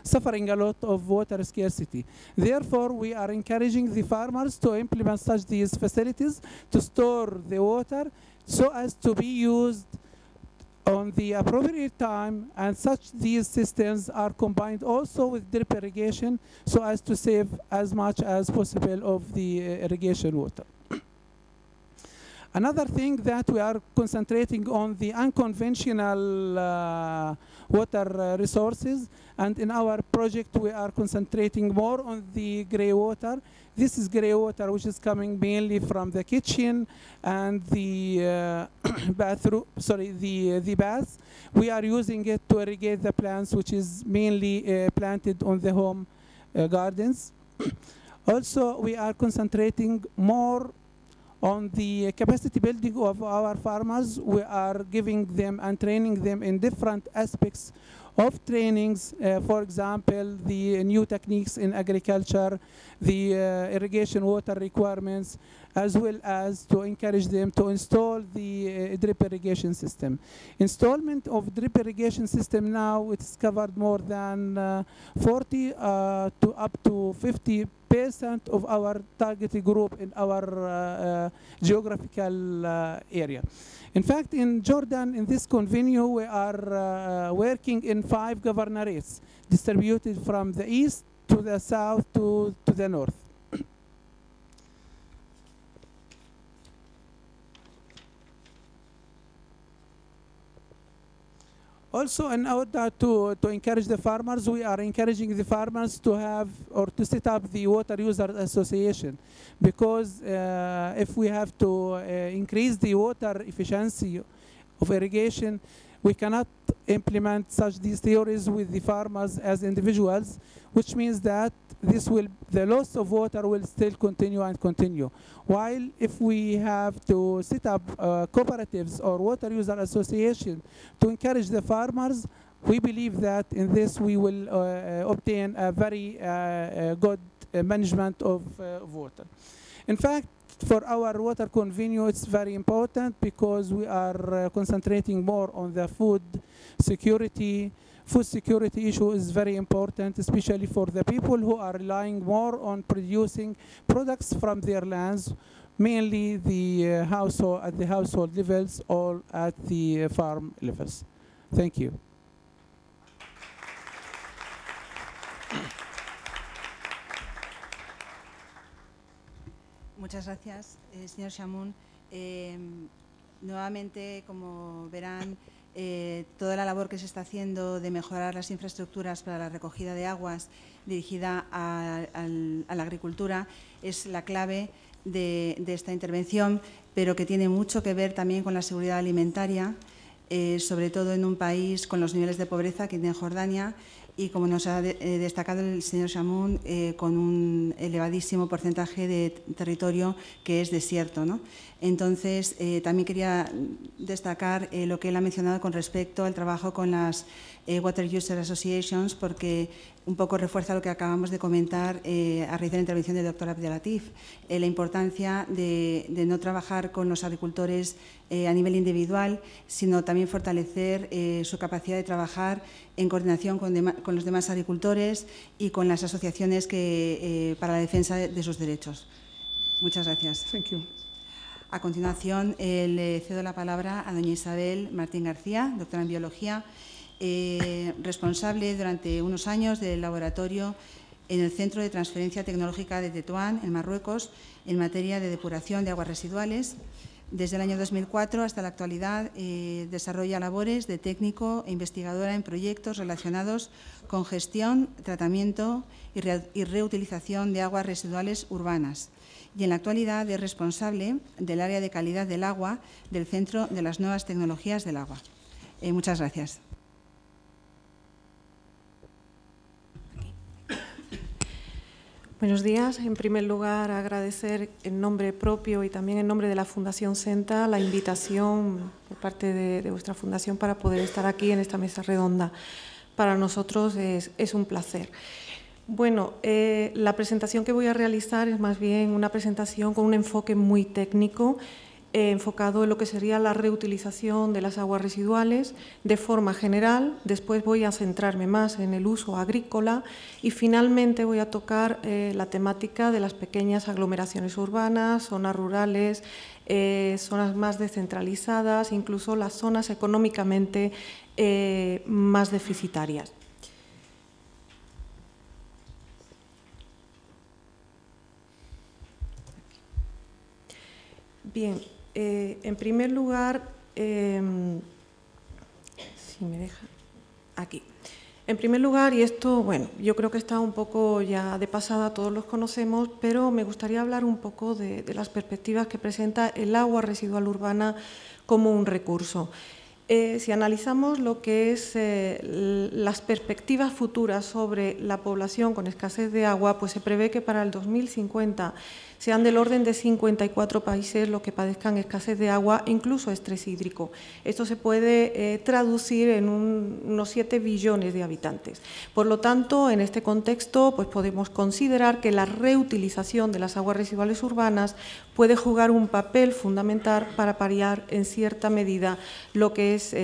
suffering a lot of water scarcity. Therefore, we are encouraging the farmers to implement such these facilities to store the water so as to be used on the appropriate time, and such these systems are combined also with drip irrigation so as to save as much as possible of the irrigation water. Another thing that we are concentrating on the unconventional water resources, and in our project we are concentrating more on the grey water. This is grey water which is coming mainly from the kitchen and the bathroom, the baths. We are using it to irrigate the plants which is mainly planted on the home gardens. Also, we are concentrating more on the capacity building of our farmers. We are giving them and training them in different aspects of trainings, for example, the new techniques in agriculture, the irrigation water requirements, as well as to encourage them to install the drip irrigation system. Installment of drip irrigation system now, it's covered more than 40 to up to 50% of our targeted group in our geographical area. In fact, in Jordan, in this convention, we are working in 5 governorates, distributed from the east to the south to the north. Also, in order to encourage the farmers, we are encouraging the farmers to have or to set up the water user association, because if we have to increase the water efficiency of irrigation, we cannot implement these theories with the farmers as individuals, which means that the loss of water will still continue and continue. While if we have to set up cooperatives or water user association to encourage the farmers, we believe that in this we will obtain a very good management of water. In fact, for our water convenio, it's very important because we are concentrating more on the food security. Food security issue is very important, especially for the people who are relying more on producing products from their lands, mainly the household, at the household levels or at the farm levels. Thank you. Muchas gracias, señor Chamoun. Nuevamente, como verán, toda la labor que se está haciendo de mejorar las infraestructuras para la recogida de aguas dirigida a la agricultura es la clave de esta intervención, pero que tiene mucho que ver también con la seguridad alimentaria, sobre todo en un país con los niveles de pobreza que tiene Jordania y, como nos ha destacado el señor Chamoun, con un elevadísimo porcentaje de territorio que es desierto, ¿no? Entonces, también quería destacar lo que él ha mencionado con respecto al trabajo con las Water User Associations, porque un poco refuerza lo que acabamos de comentar a raíz de la intervención del doctor Abdelatif, la importancia de no trabajar con los agricultores a nivel individual, sino también fortalecer su capacidad de trabajar en coordinación con los demás agricultores y con las asociaciones para la defensa de sus derechos. Muchas gracias. Thank you. A continuación, le cedo la palabra a doña Isabel Martín García, doctora en Biología, responsable durante unos años del laboratorio en el Centro de Transferencia Tecnológica de Tetuán, en Marruecos, en materia de depuración de aguas residuales. Desde el año 2004 hasta la actualidad desarrolla labores de técnico e investigadora en proyectos relacionados con gestión, tratamiento y reutilización de aguas residuales urbanas. Y en la actualidad es responsable del área de calidad del agua del Centro de las Nuevas Tecnologías del Agua. Muchas gracias. Buenos días. En primer lugar, agradecer en nombre propio y también en nombre de la Fundación CENTA la invitación por parte de vuestra fundación para poder estar aquí en esta mesa redonda. Para nosotros es un placer. Bueno, la presentación que voy a realizar es más bien una presentación con un enfoque muy técnico, enfocado en lo que sería la reutilización de las aguas residuales de forma general. Después voy a centrarme más en el uso agrícola y finalmente voy a tocar la temática de las pequeñas aglomeraciones urbanas, zonas rurales, zonas más descentralizadas, incluso las zonas económicamente más deficitarias. Bien, en primer lugar, si me deja, aquí. En primer lugar, y esto, bueno, yo creo que está un poco ya de pasada, todos los conocemos, pero me gustaría hablar un poco de las perspectivas que presenta el agua residual urbana como un recurso. Si analizamos lo que es las perspectivas futuras sobre la población con escasez de agua, pues se prevé que para el 2050 sean del orden de 54 países los que padezcan escasez de agua, incluso estrés hídrico. Esto se puede traducir en unos 7 billones de habitantes. Por lo tanto, en este contexto, pues podemos considerar que la reutilización de las aguas residuales urbanas puede jugar un papel fundamental para paliar en cierta medida lo que es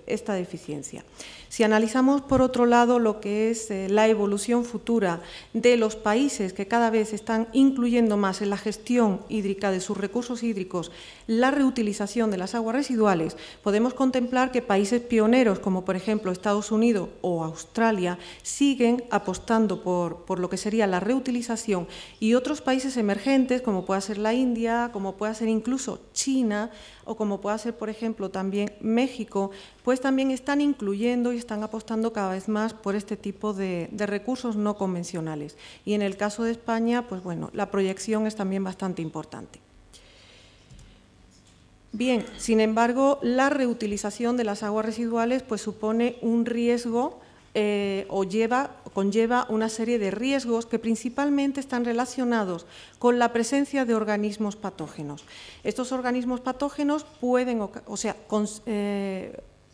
esta deficiencia. Si analizamos, por otro lado, lo que es la evolución futura de los países que cada vez están incluyendo más en la gestión hídrica de sus recursos hídricos la reutilización de las aguas residuales, podemos contemplar que países pioneros, como por ejemplo Estados Unidos o Australia, siguen apostando por lo que sería la reutilización, y otros países emergentes, como pueda ser la India, como pueda ser incluso China, o como pueda ser, por ejemplo, también México, pues también están incluyendo y están apostando cada vez más por este tipo de recursos no convencionales. Y en el caso de España, pues bueno, la proyección es también bastante importante. Bien, sin embargo, la reutilización de las aguas residuales pues supone un riesgo conlleva una serie de riesgos que principalmente están relacionados con la presencia de organismos patógenos. Estos organismos patógenos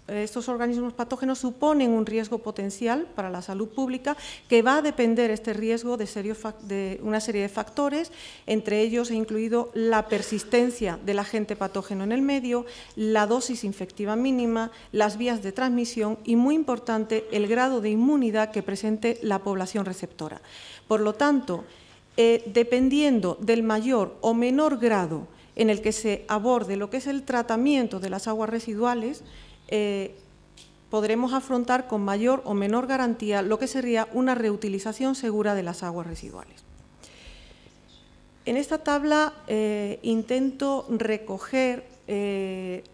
estos organismos patógenos suponen un riesgo potencial para la salud pública que va a depender este riesgo de una serie de factores, entre ellos he incluido la persistencia del agente patógeno en el medio, la dosis infectiva mínima, las vías de transmisión y, muy importante, el grado de inmunidad que presente la población receptora. Por lo tanto, dependiendo del mayor o menor grado en el que se aborde lo que es el tratamiento de las aguas residuales, podremos afrontar con mayor o menor garantía lo que sería una reutilización segura de las aguas residuales. En esta tabla intento recoger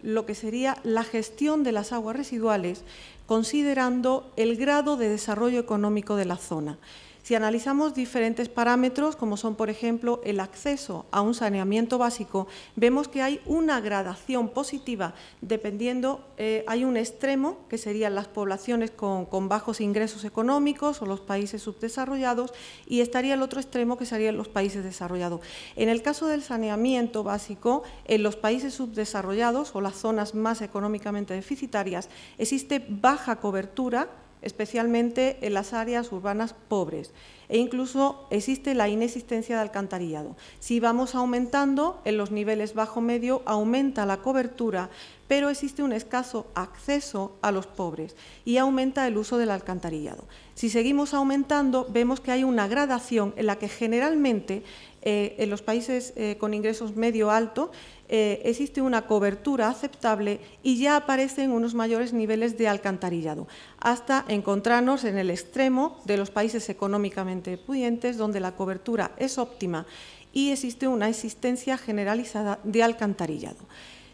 lo que sería la gestión de las aguas residuales considerando el grado de desarrollo económico de la zona. Si analizamos diferentes parámetros, como son, por ejemplo, el acceso a un saneamiento básico, vemos que hay una gradación positiva dependiendo, hay un extremo, que serían las poblaciones con bajos ingresos económicos o los países subdesarrollados, y estaría el otro extremo, que serían los países desarrollados. En el caso del saneamiento básico, en los países subdesarrollados o las zonas más económicamente deficitarias, existe baja cobertura, especialmente en las áreas urbanas pobres, e incluso existe la inexistencia de alcantarillado. Si vamos aumentando, en los niveles bajo-medio aumenta la cobertura, pero existe un escaso acceso a los pobres y aumenta el uso del alcantarillado. Si seguimos aumentando, vemos que hay una gradación en la que generalmente en los países con ingresos medio-alto existe una cobertura aceptable y ya aparecen unos mayores niveles de alcantarillado, hasta encontrarnos en el extremo de los países económicamente pudientes, donde la cobertura es óptima y existe una existencia generalizada de alcantarillado.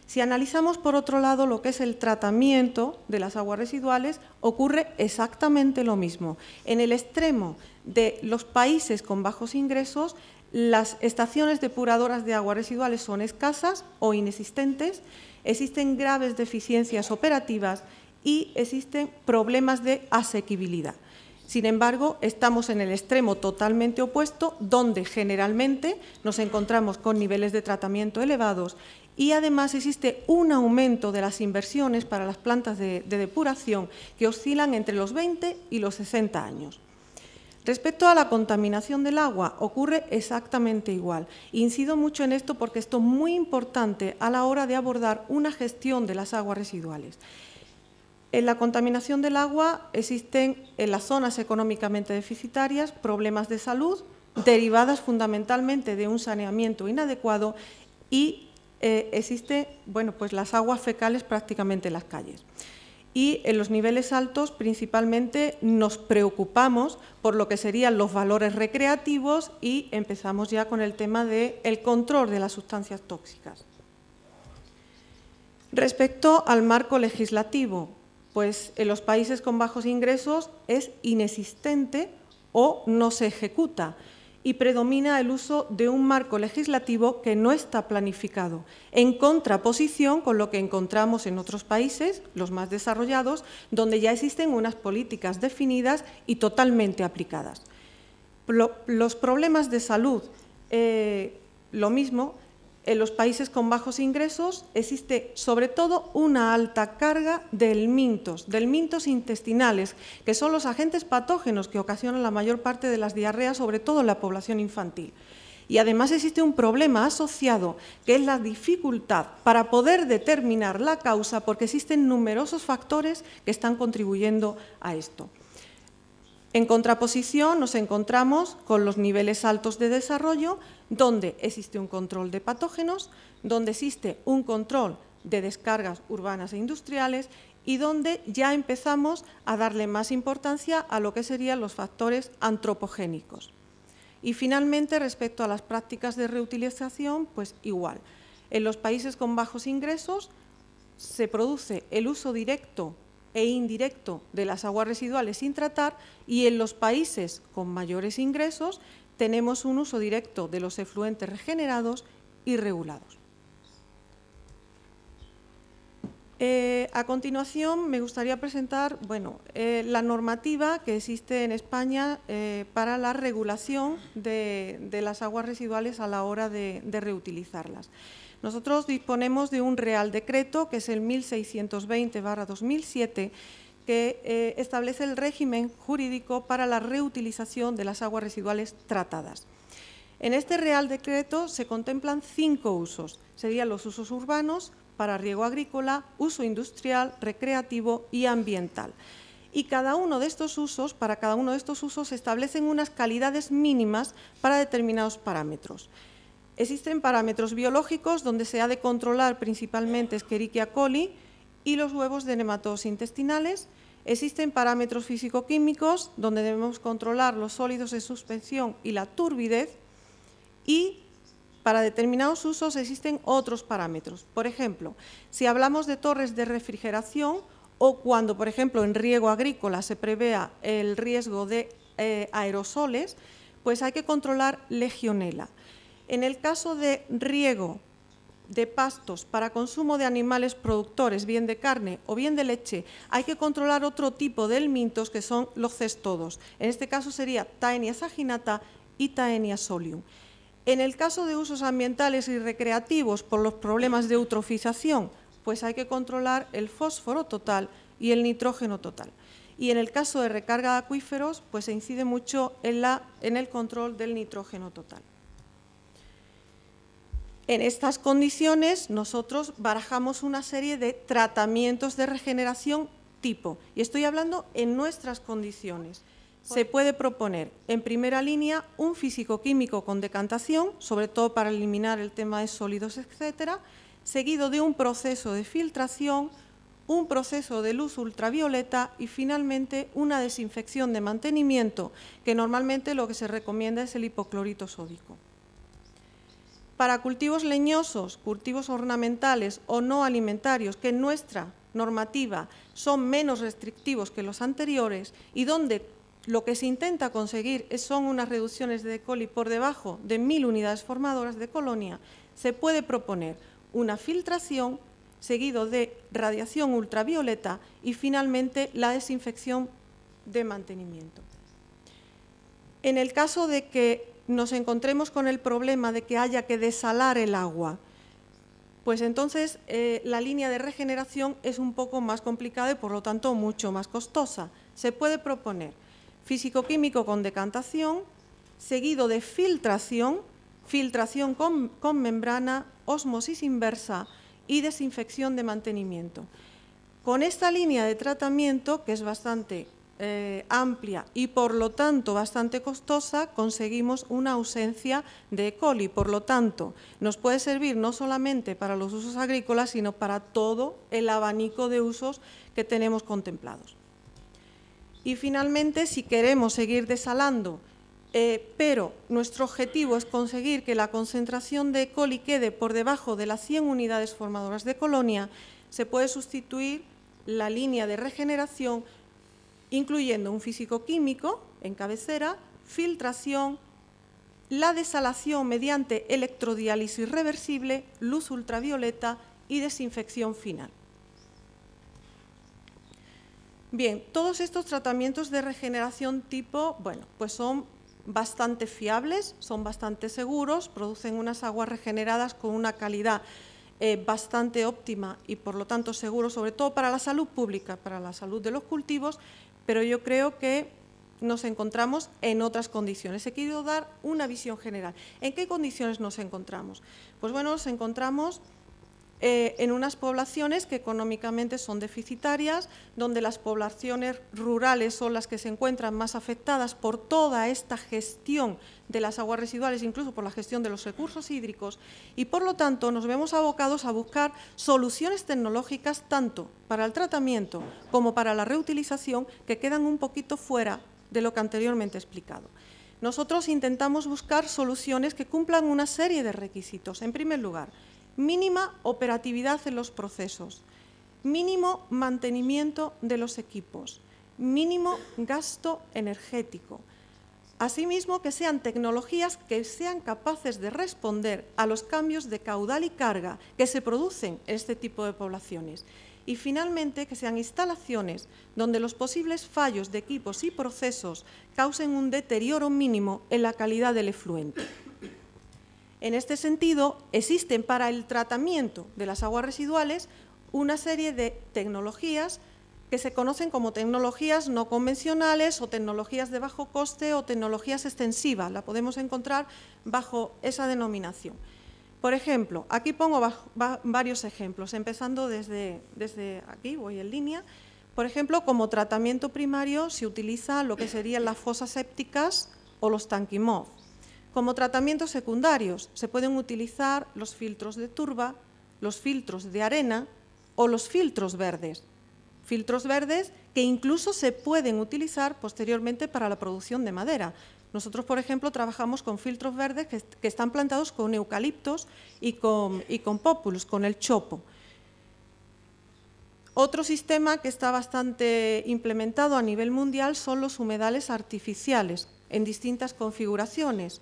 Si analizamos, por otro lado, lo que es el tratamiento de las aguas residuales, ocurre exactamente lo mismo. En el extremo de los países con bajos ingresos, las estaciones depuradoras de aguas residuales son escasas o inexistentes, existen graves deficiencias operativas y existen problemas de asequibilidad. Sin embargo, estamos en el extremo totalmente opuesto, donde generalmente nos encontramos con niveles de tratamiento elevados y además existe un aumento de las inversiones para las plantas de depuración que oscilan entre los 20 y los 60 años. Respecto a la contaminación del agua, ocurre exactamente igual. Incido mucho en esto porque esto es muy importante a la hora de abordar una gestión de las aguas residuales. En la contaminación del agua existen en las zonas económicamente deficitarias problemas de salud derivadas fundamentalmente de un saneamiento inadecuado y existen pues las aguas fecales prácticamente en las calles. Y en los niveles altos principalmente nos preocupamos por lo que serían los valores recreativos y empezamos ya con el tema del control de las sustancias tóxicas. Respecto al marco legislativo, pues en los países con bajos ingresos es inexistente o no se ejecuta y predomina el uso de un marco legislativo que no está planificado, en contraposición con lo que encontramos en otros países, los más desarrollados, donde ya existen unas políticas definidas y totalmente aplicadas. Los problemas de salud, lo mismo. En los países con bajos ingresos existe sobre todo una alta carga de helmintos intestinales, que son los agentes patógenos que ocasionan la mayor parte de las diarreas, sobre todo en la población infantil. Y además existe un problema asociado, que es la dificultad para poder determinar la causa, porque existen numerosos factores que están contribuyendo a esto. En contraposición nos encontramos con los niveles altos de desarrollo, donde existe un control de patógenos, donde existe un control de descargas urbanas e industriales y donde ya empezamos a darle más importancia a lo que serían los factores antropogénicos. Y finalmente, respecto a las prácticas de reutilización, pues igual. En los países con bajos ingresos se produce el uso directo e indirecto de las aguas residuales sin tratar, y en los países con mayores ingresos tenemos un uso directo de los efluentes regenerados y regulados. A continuación me gustaría presentar la normativa que existe en España para la regulación de las aguas residuales a la hora de reutilizarlas. Nosotros disponemos de un Real Decreto, que es el 1620/2007, que establece el régimen jurídico para la reutilización de las aguas residuales tratadas. En este Real Decreto se contemplan 5 usos. Serían los usos urbanos, para riego agrícola, uso industrial, recreativo y ambiental. Y para cada uno de estos usos se establecen unas calidades mínimas para determinados parámetros. Existen parámetros biológicos donde se ha de controlar principalmente Escherichia coli y los huevos de nematodos intestinales. Existen parámetros físico-químicos donde debemos controlar los sólidos en suspensión y la turbidez, y para determinados usos existen otros parámetros. Por ejemplo, si hablamos de torres de refrigeración o cuando, por ejemplo, en riego agrícola se prevea el riesgo de aerosoles, pues hay que controlar legionela. En el caso de riego de pastos para consumo de animales productores, bien de carne o bien de leche, hay que controlar otro tipo de helmintos que son los cestodos. En este caso sería Taenia saginata y Taenia solium. En el caso de usos ambientales y recreativos por los problemas de eutrofización, pues hay que controlar el fósforo total y el nitrógeno total. Y en el caso de recarga de acuíferos, pues se incide mucho en el control del nitrógeno total. En estas condiciones nosotros barajamos una serie de tratamientos de regeneración tipo, y estoy hablando en nuestras condiciones. Se puede proponer en primera línea un físico-químico con decantación, sobre todo para eliminar el tema de sólidos, etcétera, seguido de un proceso de filtración, un proceso de luz ultravioleta y finalmente una desinfección de mantenimiento, que normalmente lo que se recomienda es el hipoclorito sódico. Para cultivos leñosos, cultivos ornamentales o no alimentarios, que en nuestra normativa son menos restrictivos que los anteriores y donde lo que se intenta conseguir son unas reducciones de E. coli por debajo de 1000 unidades formadoras de colonia, se puede proponer una filtración seguido de radiación ultravioleta y finalmente la desinfección de mantenimiento. En el caso de que nos encontremos con el problema de que haya que desalar el agua, pues entonces la línea de regeneración es un poco más complicada y por lo tanto mucho más costosa. Se puede proponer físico-químico con decantación, seguido de filtración con membrana, ósmosis inversa y desinfección de mantenimiento. Con esta línea de tratamiento, que es bastante amplia y por lo tanto bastante costosa, conseguimos una ausencia de E. coli. Por lo tanto, nos puede servir no solamente para los usos agrícolas, sino para todo el abanico de usos que tenemos contemplados. Y finalmente, si queremos seguir desalando, pero nuestro objetivo es conseguir que la concentración de E. coli quede por debajo de las 100 unidades formadoras de colonia, se puede sustituir la línea de regeneración incluyendo un físico-químico en cabecera, filtración, la desalación mediante electrodiálisis reversible, luz ultravioleta y desinfección final. Bien, todos estos tratamientos de regeneración tipo, pues son bastante fiables, son bastante seguros, producen unas aguas regeneradas con una calidad bastante óptima y por lo tanto seguro, sobre todo para la salud pública, para la salud de los cultivos, pero yo creo que nos encontramos en otras condiciones. He querido dar una visión general. ¿En qué condiciones nos encontramos? Pues bueno, nos encontramos en unas poblaciones que económicamente son deficitarias, donde las poblaciones rurales son las que se encuentran más afectadas por toda esta gestión de las aguas residuales, incluso por la gestión de los recursos hídricos, y por lo tanto nos vemos abocados a buscar soluciones tecnológicas tanto para el tratamiento como para la reutilización que quedan un poquito fuera de lo que anteriormente he explicado. Nosotros intentamos buscar soluciones que cumplan una serie de requisitos. En primer lugar, mínima operatividad en los procesos. mínimo mantenimiento de los equipos, mínimo gasto energético. Asimismo, que sean tecnologías que sean capaces de responder a los cambios de caudal y carga que se producen en este tipo de poblaciones. Y finalmente, que sean instalaciones donde los posibles fallos de equipos y procesos causen un deterioro mínimo en la calidad del efluente. En este sentido, existen para el tratamiento de las aguas residuales una serie de tecnologías que se conocen como tecnologías no convencionales o tecnologías de bajo coste o tecnologías extensivas. La podemos encontrar bajo esa denominación. Por ejemplo, aquí pongo varios ejemplos, empezando desde aquí, voy en línea. Por ejemplo, como tratamiento primario se utiliza lo que serían las fosas sépticas o los tanquimov. Como tratamientos secundarios se pueden utilizar los filtros de turba, los filtros de arena o los filtros verdes. Filtros verdes que incluso se pueden utilizar posteriormente para la producción de madera. Nosotros, por ejemplo, trabajamos con filtros verdes que están plantados con eucaliptos y con populus, con el chopo. Otro sistema que está bastante implementado a nivel mundial son los humedales artificiales en distintas configuraciones.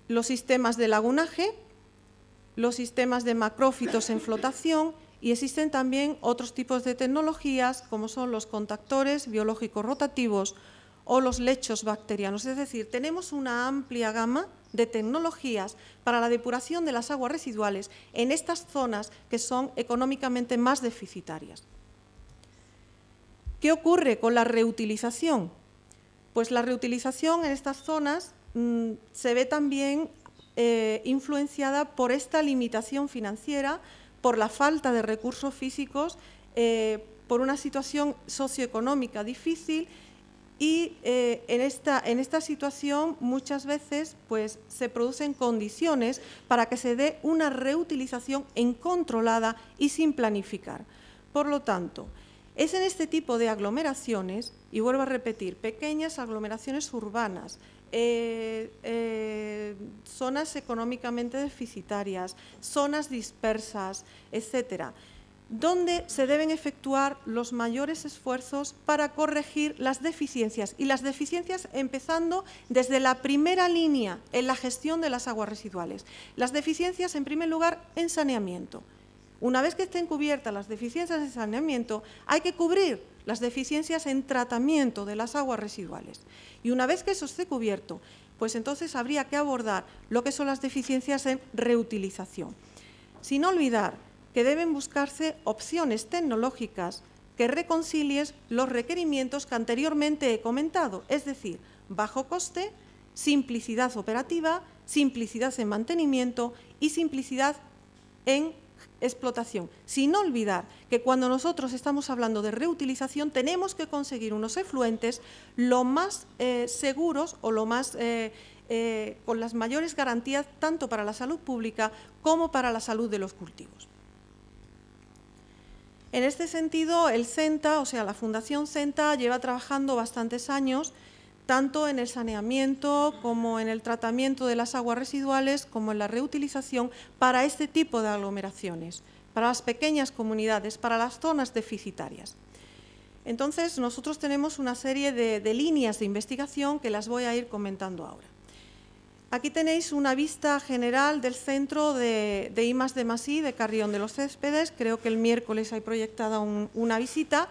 Los sistemas de lagunaje, los sistemas de macrófitos en flotación, y existen también otros tipos de tecnologías como son los contactores biológicos rotativos o los lechos bacterianos. Es decir, tenemos una amplia gama de tecnologías para la depuración de las aguas residuales en estas zonas que son económicamente más deficitarias. ¿Qué ocurre con la reutilización? Pues la reutilización en estas zonas se ve también influenciada por esta limitación financiera, por la falta de recursos físicos, por una situación socioeconómica difícil y en esta situación muchas veces pues, se producen condiciones para que se dé una reutilización incontrolada y sin planificar. Por lo tanto, es en este tipo de aglomeraciones, y vuelvo a repetir, pequeñas aglomeraciones urbanas, zonas económicamente deficitarias, zonas dispersas, etcétera, donde se deben efectuar los mayores esfuerzos para corregir las deficiencias, y las deficiencias empezando desde la primera línea en la gestión de las aguas residuales. Las deficiencias, en primer lugar, en saneamiento. Una vez que estén cubiertas las deficiencias en saneamiento, hay que cubrir las deficiencias en tratamiento de las aguas residuales. Y una vez que eso esté cubierto, pues entonces habría que abordar lo que son las deficiencias en reutilización. Sin olvidar que deben buscarse opciones tecnológicas que reconcilien los requerimientos que anteriormente he comentado, es decir, bajo coste, simplicidad operativa, simplicidad en mantenimiento y simplicidad en explotación, sin olvidar que cuando nosotros estamos hablando de reutilización tenemos que conseguir unos efluentes lo más seguros o lo más con las mayores garantías tanto para la salud pública como para la salud de los cultivos. En este sentido, el CENTA, o sea, la Fundación CENTA, lleva trabajando bastantes años tanto en el saneamiento como en el tratamiento de las aguas residuales, como en la reutilización para este tipo de aglomeraciones, para las pequeñas comunidades, para las zonas deficitarias. Entonces, nosotros tenemos una serie de líneas de investigación que las voy a ir comentando ahora. Aquí tenéis una vista general del centro de I+D+I de Carrión de los Céspedes. Creo que el miércoles hay proyectada una visita.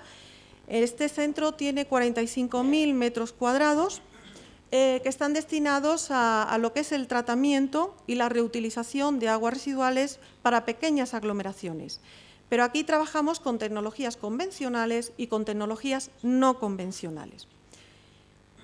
Este centro tiene 45.000 metros cuadrados que están destinados a lo que es el tratamiento y la reutilización de aguas residuales para pequeñas aglomeraciones. Pero aquí trabajamos con tecnologías convencionales y con tecnologías no convencionales.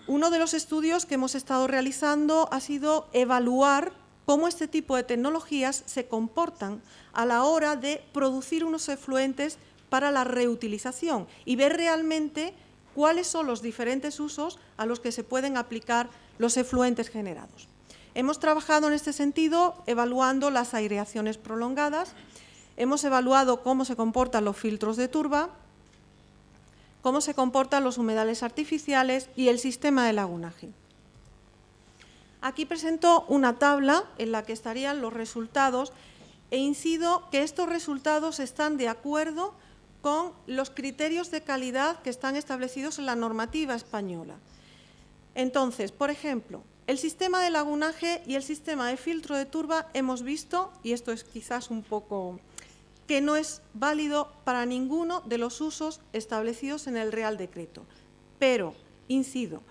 Uno de los estudios que hemos estado realizando ha sido evaluar cómo este tipo de tecnologías se comportan a la hora de producir unos efluentes para la reutilización y ver realmente cuáles son los diferentes usos a los que se pueden aplicar los efluentes generados. Hemos trabajado en este sentido evaluando las aireaciones prolongadas, hemos evaluado cómo se comportan los filtros de turba, cómo se comportan los humedales artificiales y el sistema de lagunaje. Aquí presento una tabla en la que estarían los resultados e incido que estos resultados están de acuerdo con los criterios de calidad que están establecidos en la normativa española. Entonces, por ejemplo, el sistema de lagunaje y el sistema de filtro de turba hemos visto, y esto es quizás un poco, que no es válido para ninguno de los usos establecidos en el Real Decreto. Pero, incido,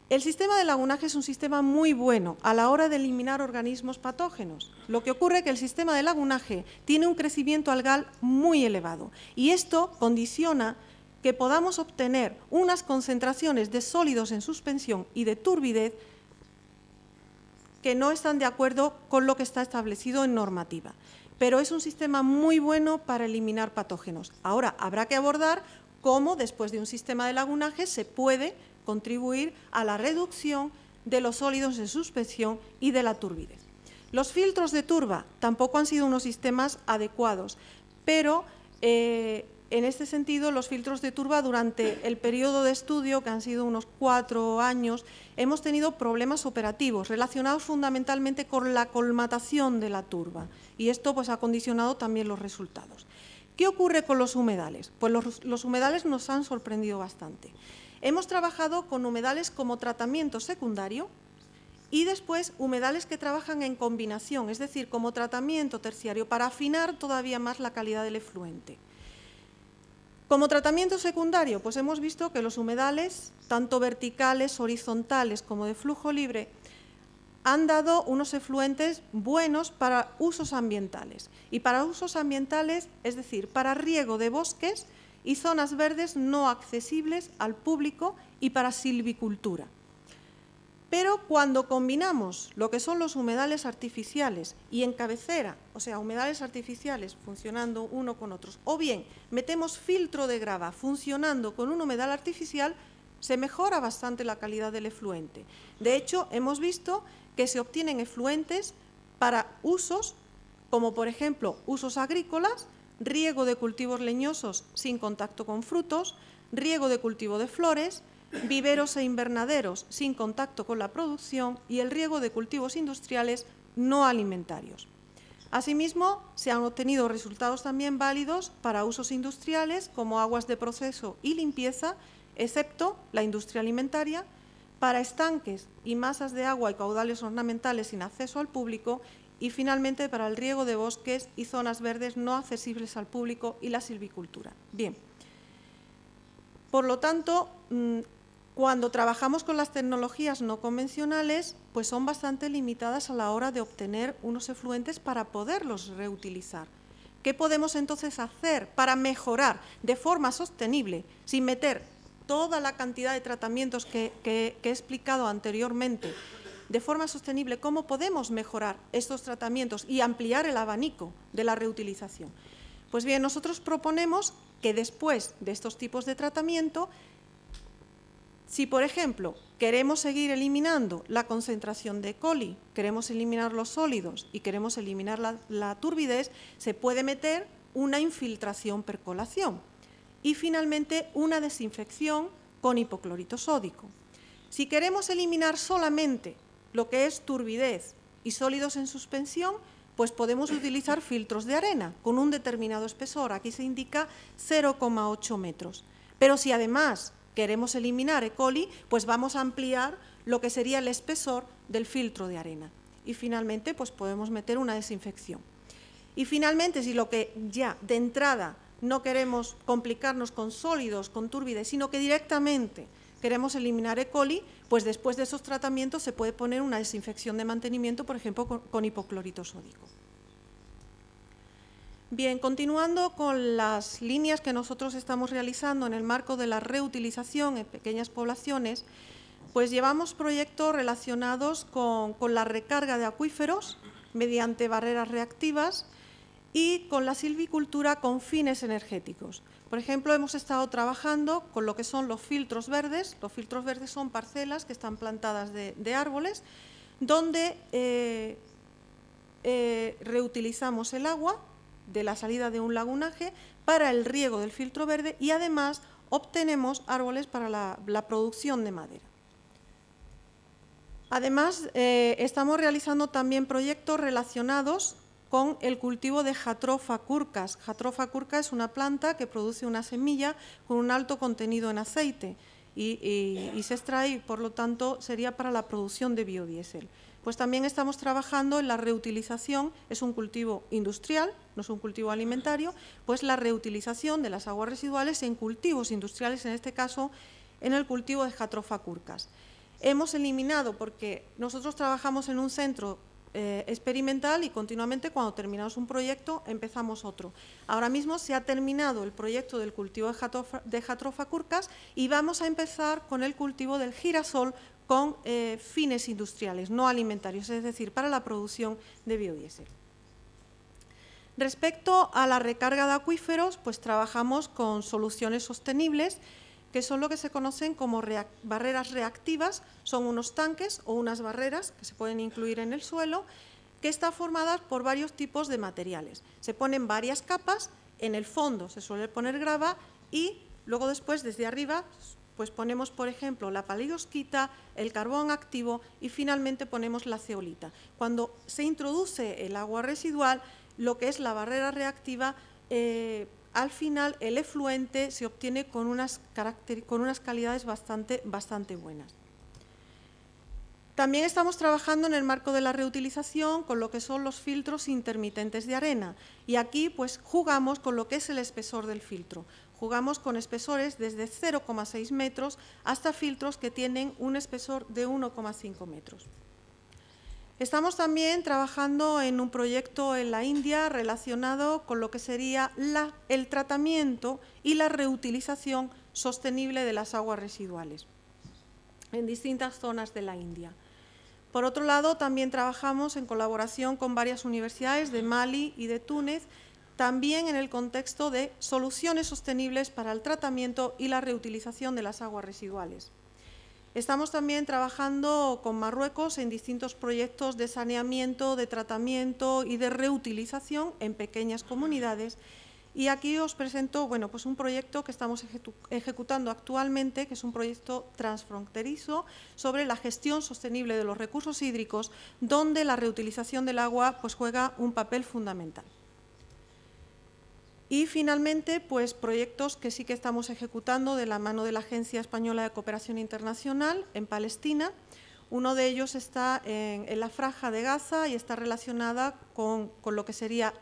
el sistema de lagunaje es un sistema muy bueno a la hora de eliminar organismos patógenos. Lo que ocurre es que el sistema de lagunaje tiene un crecimiento algal muy elevado y esto condiciona que podamos obtener unas concentraciones de sólidos en suspensión y de turbidez que no están de acuerdo con lo que está establecido en normativa. Pero es un sistema muy bueno para eliminar patógenos. Ahora, habrá que abordar cómo, después de un sistema de lagunaje, se puede contribuir a la reducción de los sólidos en suspensión y de la turbidez. Los filtros de turba tampoco han sido unos sistemas adecuados, pero en este sentido los filtros de turba durante el periodo de estudio, que han sido unos 4 años, hemos tenido problemas operativos relacionados fundamentalmente con la colmatación de la turba y esto pues ha condicionado también los resultados. ¿Qué ocurre con los humedales? Pues los humedales nos han sorprendido bastante. Hemos trabajado con humedales como tratamiento secundario y después humedales que trabajan en combinación, es decir, como tratamiento terciario para afinar todavía más la calidad del efluente. Como tratamiento secundario, pues hemos visto que los humedales, tanto verticales, horizontales como de flujo libre, han dado unos efluentes buenos para usos ambientales. Y para usos ambientales, es decir, para riego de bosques y zonas verdes no accesibles al público y para silvicultura. Pero cuando combinamos lo que son los humedales artificiales y en cabecera, o sea, humedales artificiales funcionando uno con otros, o bien metemos filtro de grava funcionando con un humedal artificial, se mejora bastante la calidad del efluente. De hecho, hemos visto que se obtienen efluentes para usos, como por ejemplo usos agrícolas, riego de cultivos leñosos sin contacto con frutos, riego de cultivo de flores, viveros e invernaderos sin contacto con la producción y el riego de cultivos industriales no alimentarios. Asimismo, se han obtenido resultados también válidos para usos industriales como aguas de proceso y limpieza, excepto la industria alimentaria, para estanques y masas de agua y caudales ornamentales sin acceso al público y finalmente para el riego de bosques y zonas verdes no accesibles al público y la silvicultura. Bien, por lo tanto, cuando trabajamos con las tecnologías no convencionales, pues son bastante limitadas a la hora de obtener unos efluentes para poderlos reutilizar. ¿Qué podemos entonces hacer para mejorar de forma sostenible, sin meter toda la cantidad de tratamientos que he explicado anteriormente, de forma sostenible, cómo podemos mejorar estos tratamientos y ampliar el abanico de la reutilización? Pues bien, nosotros proponemos que después de estos tipos de tratamiento, si por ejemplo queremos seguir eliminando la concentración de E. coli, queremos eliminar los sólidos y queremos eliminar la turbidez, se puede meter una infiltración percolación y finalmente una desinfección con hipoclorito sódico. Si queremos eliminar solamente lo que es turbidez y sólidos en suspensión, pues podemos utilizar filtros de arena con un determinado espesor, aquí se indica 0,8 metros. Pero si además queremos eliminar E. coli, pues vamos a ampliar lo que sería el espesor del filtro de arena. Y finalmente, pues podemos meter una desinfección. Y finalmente, si lo que ya de entrada no queremos complicarnos con sólidos, con turbidez, sino que directamente queremos eliminar E. coli, pues después de esos tratamientos se puede poner una desinfección de mantenimiento, por ejemplo, con hipoclorito sódico. Bien, continuando con las líneas que nosotros estamos realizando en el marco de la reutilización en pequeñas poblaciones, pues llevamos proyectos relacionados con la recarga de acuíferos mediante barreras reactivas y con la silvicultura con fines energéticos. Por ejemplo, hemos estado trabajando con lo que son los filtros verdes. Los filtros verdes son parcelas que están plantadas de árboles, donde reutilizamos el agua de la salida de un lagunaje para el riego del filtro verde y además obtenemos árboles para la producción de madera. Además, estamos realizando también proyectos relacionados con el cultivo de Jatropha curcas. Jatropha curca es una planta que produce una semilla con un alto contenido en aceite y se extrae, por lo tanto, sería para la producción de biodiesel. Pues también estamos trabajando en la reutilización, es un cultivo industrial, no es un cultivo alimentario, pues la reutilización de las aguas residuales en cultivos industriales, en este caso en el cultivo de Jatropha curcas. Hemos eliminado, porque nosotros trabajamos en un centro experimental y continuamente cuando terminamos un proyecto empezamos otro. Ahora mismo se ha terminado el proyecto del cultivo de Jatropha curcas y vamos a empezar con el cultivo del girasol con fines industriales, no alimentarios, es decir, para la producción de biodiesel. Respecto a la recarga de acuíferos, pues trabajamos con soluciones sostenibles, que son lo que se conocen como barreras reactivas, son unos tanques o unas barreras que se pueden incluir en el suelo, que están formadas por varios tipos de materiales. Se ponen varias capas, en el fondo se suele poner grava y luego después desde arriba pues ponemos, por ejemplo, la paleosquita, el carbón activo y finalmente ponemos la zeolita. Cuando se introduce el agua residual, lo que es la barrera reactiva, al final el efluente se obtiene con unas calidades bastante buenas. También estamos trabajando en el marco de la reutilización con lo que son los filtros intermitentes de arena y aquí pues jugamos con lo que es el espesor del filtro. Jugamos con espesores desde 0,6 metros hasta filtros que tienen un espesor de 1,5 metros. Estamos también trabajando en un proyecto en la India relacionado con lo que sería el tratamiento y la reutilización sostenible de las aguas residuales en distintas zonas de la India. Por otro lado, también trabajamos en colaboración con varias universidades de Mali y de Túnez, también en el contexto de soluciones sostenibles para el tratamiento y la reutilización de las aguas residuales. Estamos también trabajando con Marruecos en distintos proyectos de saneamiento, de tratamiento y de reutilización en pequeñas comunidades. Y aquí os presento pues un proyecto que estamos ejecutando actualmente, que es un proyecto transfronterizo sobre la gestión sostenible de los recursos hídricos, donde la reutilización del agua pues juega un papel fundamental. Y finalmente, pues proyectos que sí que estamos ejecutando de la mano de la Agencia Española de Cooperación Internacional en Palestina. Uno de ellos está en la Franja de Gaza y está relacionada con lo que sería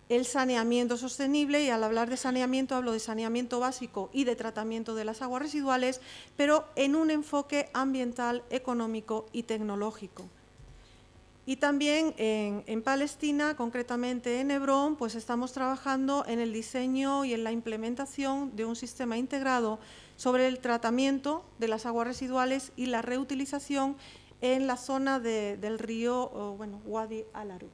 el saneamiento sostenible, y al hablar de saneamiento hablo de saneamiento básico y de tratamiento de las aguas residuales, pero en un enfoque ambiental, económico y tecnológico. Y también en Palestina, concretamente en Hebrón, pues estamos trabajando en el diseño y en la implementación de un sistema integrado sobre el tratamiento de las aguas residuales y la reutilización en la zona del río Wadi al-Aru.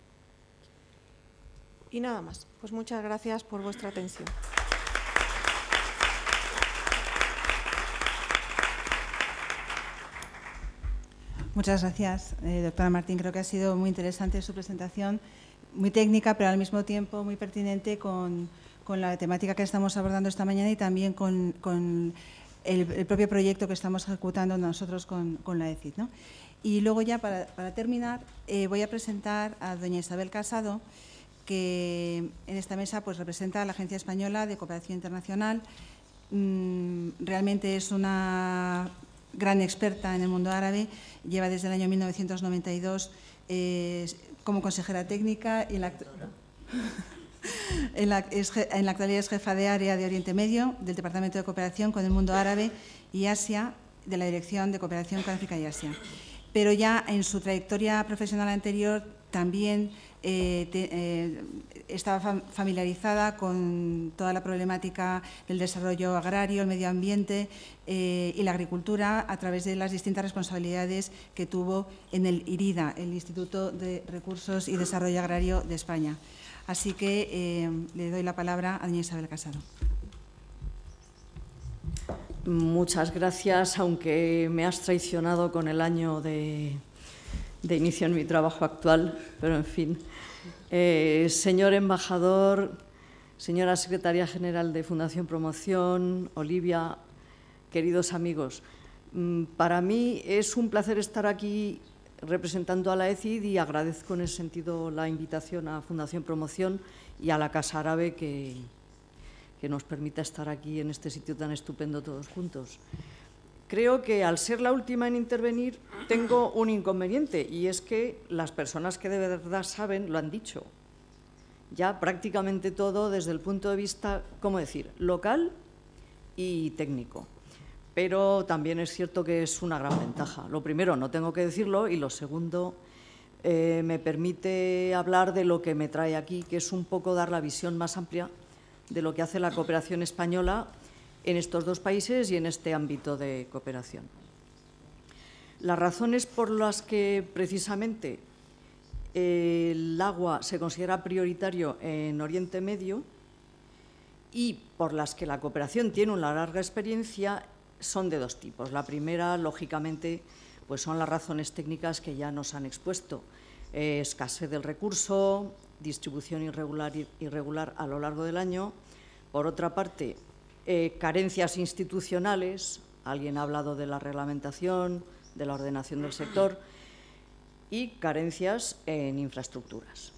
Y nada más, pues muchas gracias por vuestra atención. Muchas gracias, doctora Martín. Creo que ha sido muy interesante su presentación, muy técnica, pero al mismo tiempo muy pertinente con la temática que estamos abordando esta mañana y también con el propio proyecto que estamos ejecutando nosotros con la ECID, ¿no? Y luego ya, para terminar, voy a presentar a doña Isabel Casado, que en esta mesa pues, representa a la Agencia Española de Cooperación Internacional. Realmente es una gran experta en el mundo árabe, lleva desde el año 1992 como consejera técnica y en la actualidad es jefa de área de Oriente Medio del Departamento de Cooperación con el Mundo Árabe y Asia de la Dirección de Cooperación con África y Asia. Pero ya en su trayectoria profesional anterior también estaba familiarizada con toda la problemática del desarrollo agrario, el medio ambiente y la agricultura a través de las distintas responsabilidades que tuvo en el IRIDA, el Instituto de Recursos y Desarrollo Agrario de España. Así que le doy la palabra a doña Isabel Casado. Muchas gracias, aunque me has traicionado con el año de inicio en mi trabajo actual, pero en fin. Señor embajador, señora secretaria general de Fundación Promoción, Olivia, queridos amigos, para mí es un placer estar aquí representando a la ECID y agradezco en ese sentido la invitación a Fundación Promoción y a la Casa Árabe que nos permita estar aquí en este sitio tan estupendo todos juntos. Creo que al ser la última en intervenir tengo un inconveniente y es que las personas que de verdad saben lo han dicho. Ya prácticamente todo desde el punto de vista, ¿cómo decir?, local y técnico. Pero también es cierto que es una gran ventaja. Lo primero, no tengo que decirlo, y lo segundo, me permite hablar de lo que me trae aquí, que es un poco dar la visión más amplia de lo que hace la cooperación española en estos dos países y en este ámbito de cooperación. Las razones por las que precisamente el agua se considera prioritario en Oriente Medio y por las que la cooperación tiene una larga experiencia son de dos tipos. La primera, lógicamente, pues son las razones técnicas que ya nos han expuesto. Escasez del recurso, distribución irregular a lo largo del año. Por otra parte, carencias institucionales, alguien ha hablado de la reglamentación, de la ordenación del sector, y carencias en infraestructuras.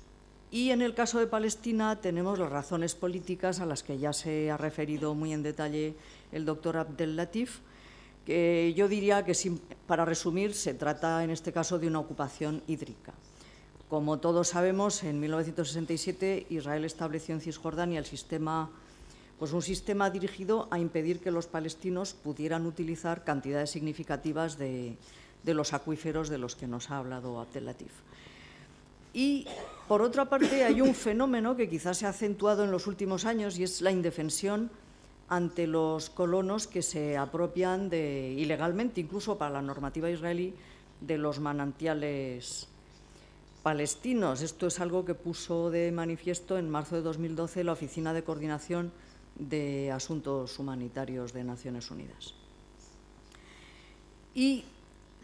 Y en el caso de Palestina tenemos las razones políticas a las que ya se ha referido muy en detalle el doctor Abdel Latif, que yo diría que, para resumir, se trata en este caso de una ocupación hídrica. Como todos sabemos, en 1967 Israel estableció en Cisjordania un sistema dirigido a impedir que los palestinos pudieran utilizar cantidades significativas de los acuíferos de los que nos ha hablado Abdel Latif. Y, por otra parte, hay un fenómeno que quizás se ha acentuado en los últimos años y es la indefensión ante los colonos que se apropian ilegalmente, incluso para la normativa israelí, de los manantiales palestinos. Esto es algo que puso de manifiesto en marzo de 2012 la Oficina de Coordinación de Asuntos Humanitarios de Naciones Unidas. Y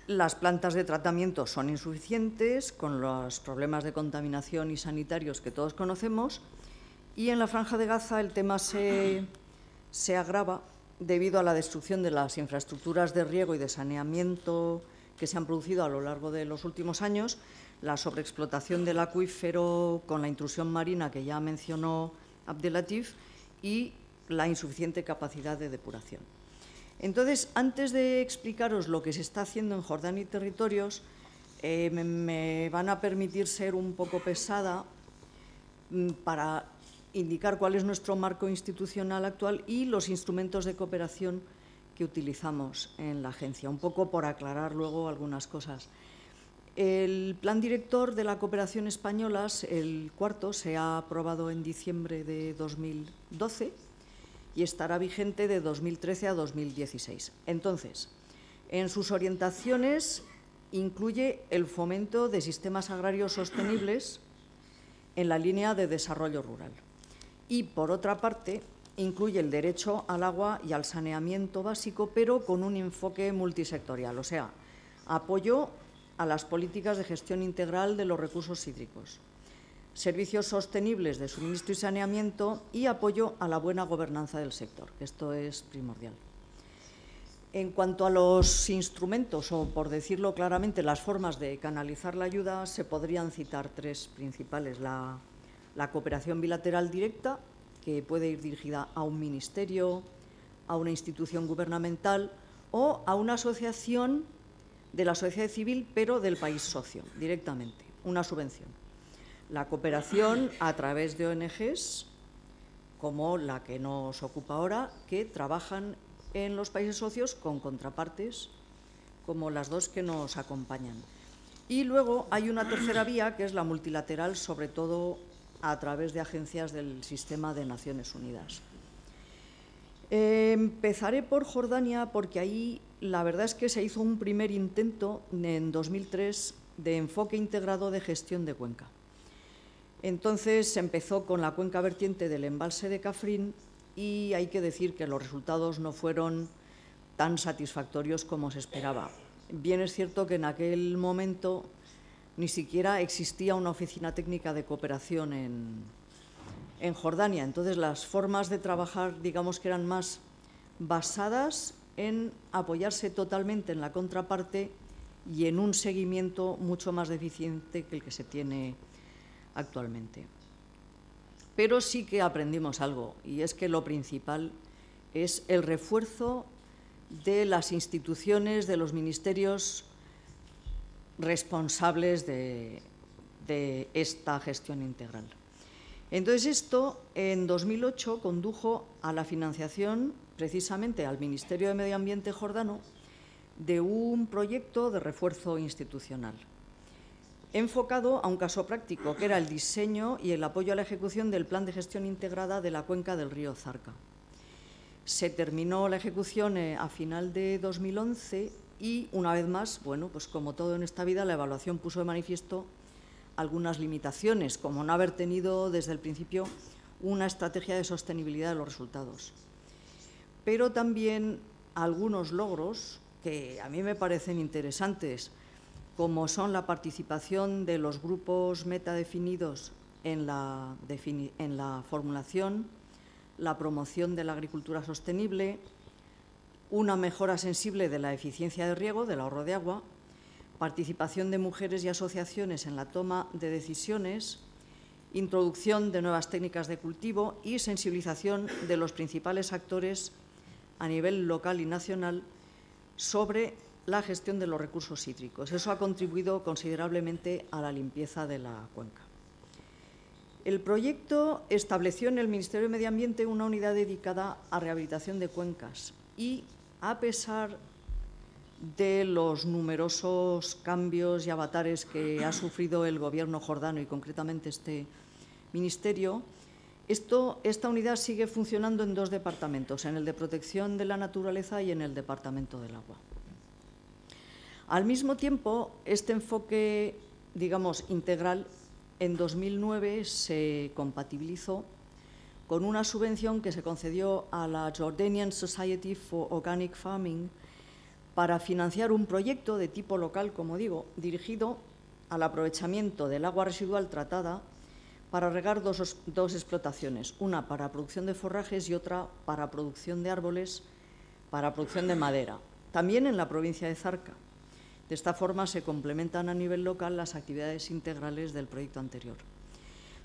las plantas de tratamiento son insuficientes, con los problemas de contaminación y sanitarios que todos conocemos, y en la Franja de Gaza el tema se agrava debido a la destrucción de las infraestructuras de riego y de saneamiento que se han producido a lo largo de los últimos años, la sobreexplotación del acuífero con la intrusión marina que ya mencionó Abdel Latif y la insuficiente capacidad de depuración. Entonces, antes de explicaros lo que se está haciendo en Jordania y territorios, me van a permitir ser un poco pesada para indicar cuál es nuestro marco institucional actual y los instrumentos de cooperación que utilizamos en la agencia, un poco por aclarar luego algunas cosas. El Plan Director de la Cooperación Española, el cuarto, se ha aprobado en diciembre de 2012 y estará vigente de 2013 a 2016. Entonces, en sus orientaciones incluye el fomento de sistemas agrarios sostenibles en la línea de desarrollo rural. Y, por otra parte, incluye el derecho al agua y al saneamiento básico, pero con un enfoque multisectorial, o sea, apoyo a las políticas de gestión integral de los recursos hídricos, servicios sostenibles de suministro y saneamiento y apoyo a la buena gobernanza del sector, que esto es primordial. En cuanto a los instrumentos, o por decirlo claramente, las formas de canalizar la ayuda, se podrían citar tres principales. La cooperación bilateral directa, que puede ir dirigida a un ministerio, a una institución gubernamental o a una asociación de la sociedad civil, pero del país socio, directamente, una subvención. La cooperación a través de ONGs, como la que nos ocupa ahora, que trabajan en los países socios con contrapartes, como las dos que nos acompañan. Y luego hay una tercera vía, que es la multilateral, sobre todo a través de agencias del sistema de Naciones Unidas. Empezaré por Jordania, porque ahí la verdad es que se hizo un primer intento en 2003 de enfoque integrado de gestión de cuenca. Entonces se empezó con la cuenca vertiente del embalse de Cafrín y hay que decir que los resultados no fueron tan satisfactorios como se esperaba. Bien es cierto que en aquel momento ni siquiera existía una oficina técnica de cooperación en Jordania. Entonces, las formas de trabajar, digamos que eran más basadas en apoyarse totalmente en la contraparte y en un seguimiento mucho más deficiente que el que se tiene actualmente. Pero sí que aprendimos algo, y es que lo principal es el refuerzo de las instituciones, de los ministerios responsables de esta gestión integral. Entonces, esto en 2008 condujo a la financiación, precisamente al Ministerio de Medio Ambiente jordano, de un proyecto de refuerzo institucional, enfocado a un caso práctico, que era el diseño y el apoyo a la ejecución del Plan de Gestión Integrada de la cuenca del río Zarca. Se terminó la ejecución a final de 2011 y, una vez más, bueno, pues como todo en esta vida, la evaluación puso de manifiesto algunas limitaciones, como no haber tenido desde el principio una estrategia de sostenibilidad de los resultados. Pero también algunos logros que a mí me parecen interesantes, como son la participación de los grupos metadefinidos en la formulación, la promoción de la agricultura sostenible, una mejora sensible de la eficiencia de riego, del ahorro de agua, participación de mujeres y asociaciones en la toma de decisiones, introducción de nuevas técnicas de cultivo y sensibilización de los principales actores a nivel local y nacional sobre la gestión de los recursos hídricos. Eso ha contribuido considerablemente a la limpieza de la cuenca. El proyecto estableció en el Ministerio de Medio Ambiente una unidad dedicada a rehabilitación de cuencas y, a pesar de los numerosos cambios y avatares que ha sufrido el Gobierno jordano y concretamente este ministerio, esta unidad sigue funcionando en dos departamentos, en el de Protección de la Naturaleza y en el Departamento del Agua. Al mismo tiempo, este enfoque, digamos, integral, en 2009 se compatibilizó con una subvención que se concedió a la Jordanian Society for Organic Farming para financiar un proyecto de tipo local, como digo, dirigido al aprovechamiento del agua residual tratada para regar dos explotaciones, una para producción de forrajes y otra para producción de árboles, para producción de madera, también en la provincia de Zarca. De esta forma se complementan a nivel local las actividades integrales del proyecto anterior.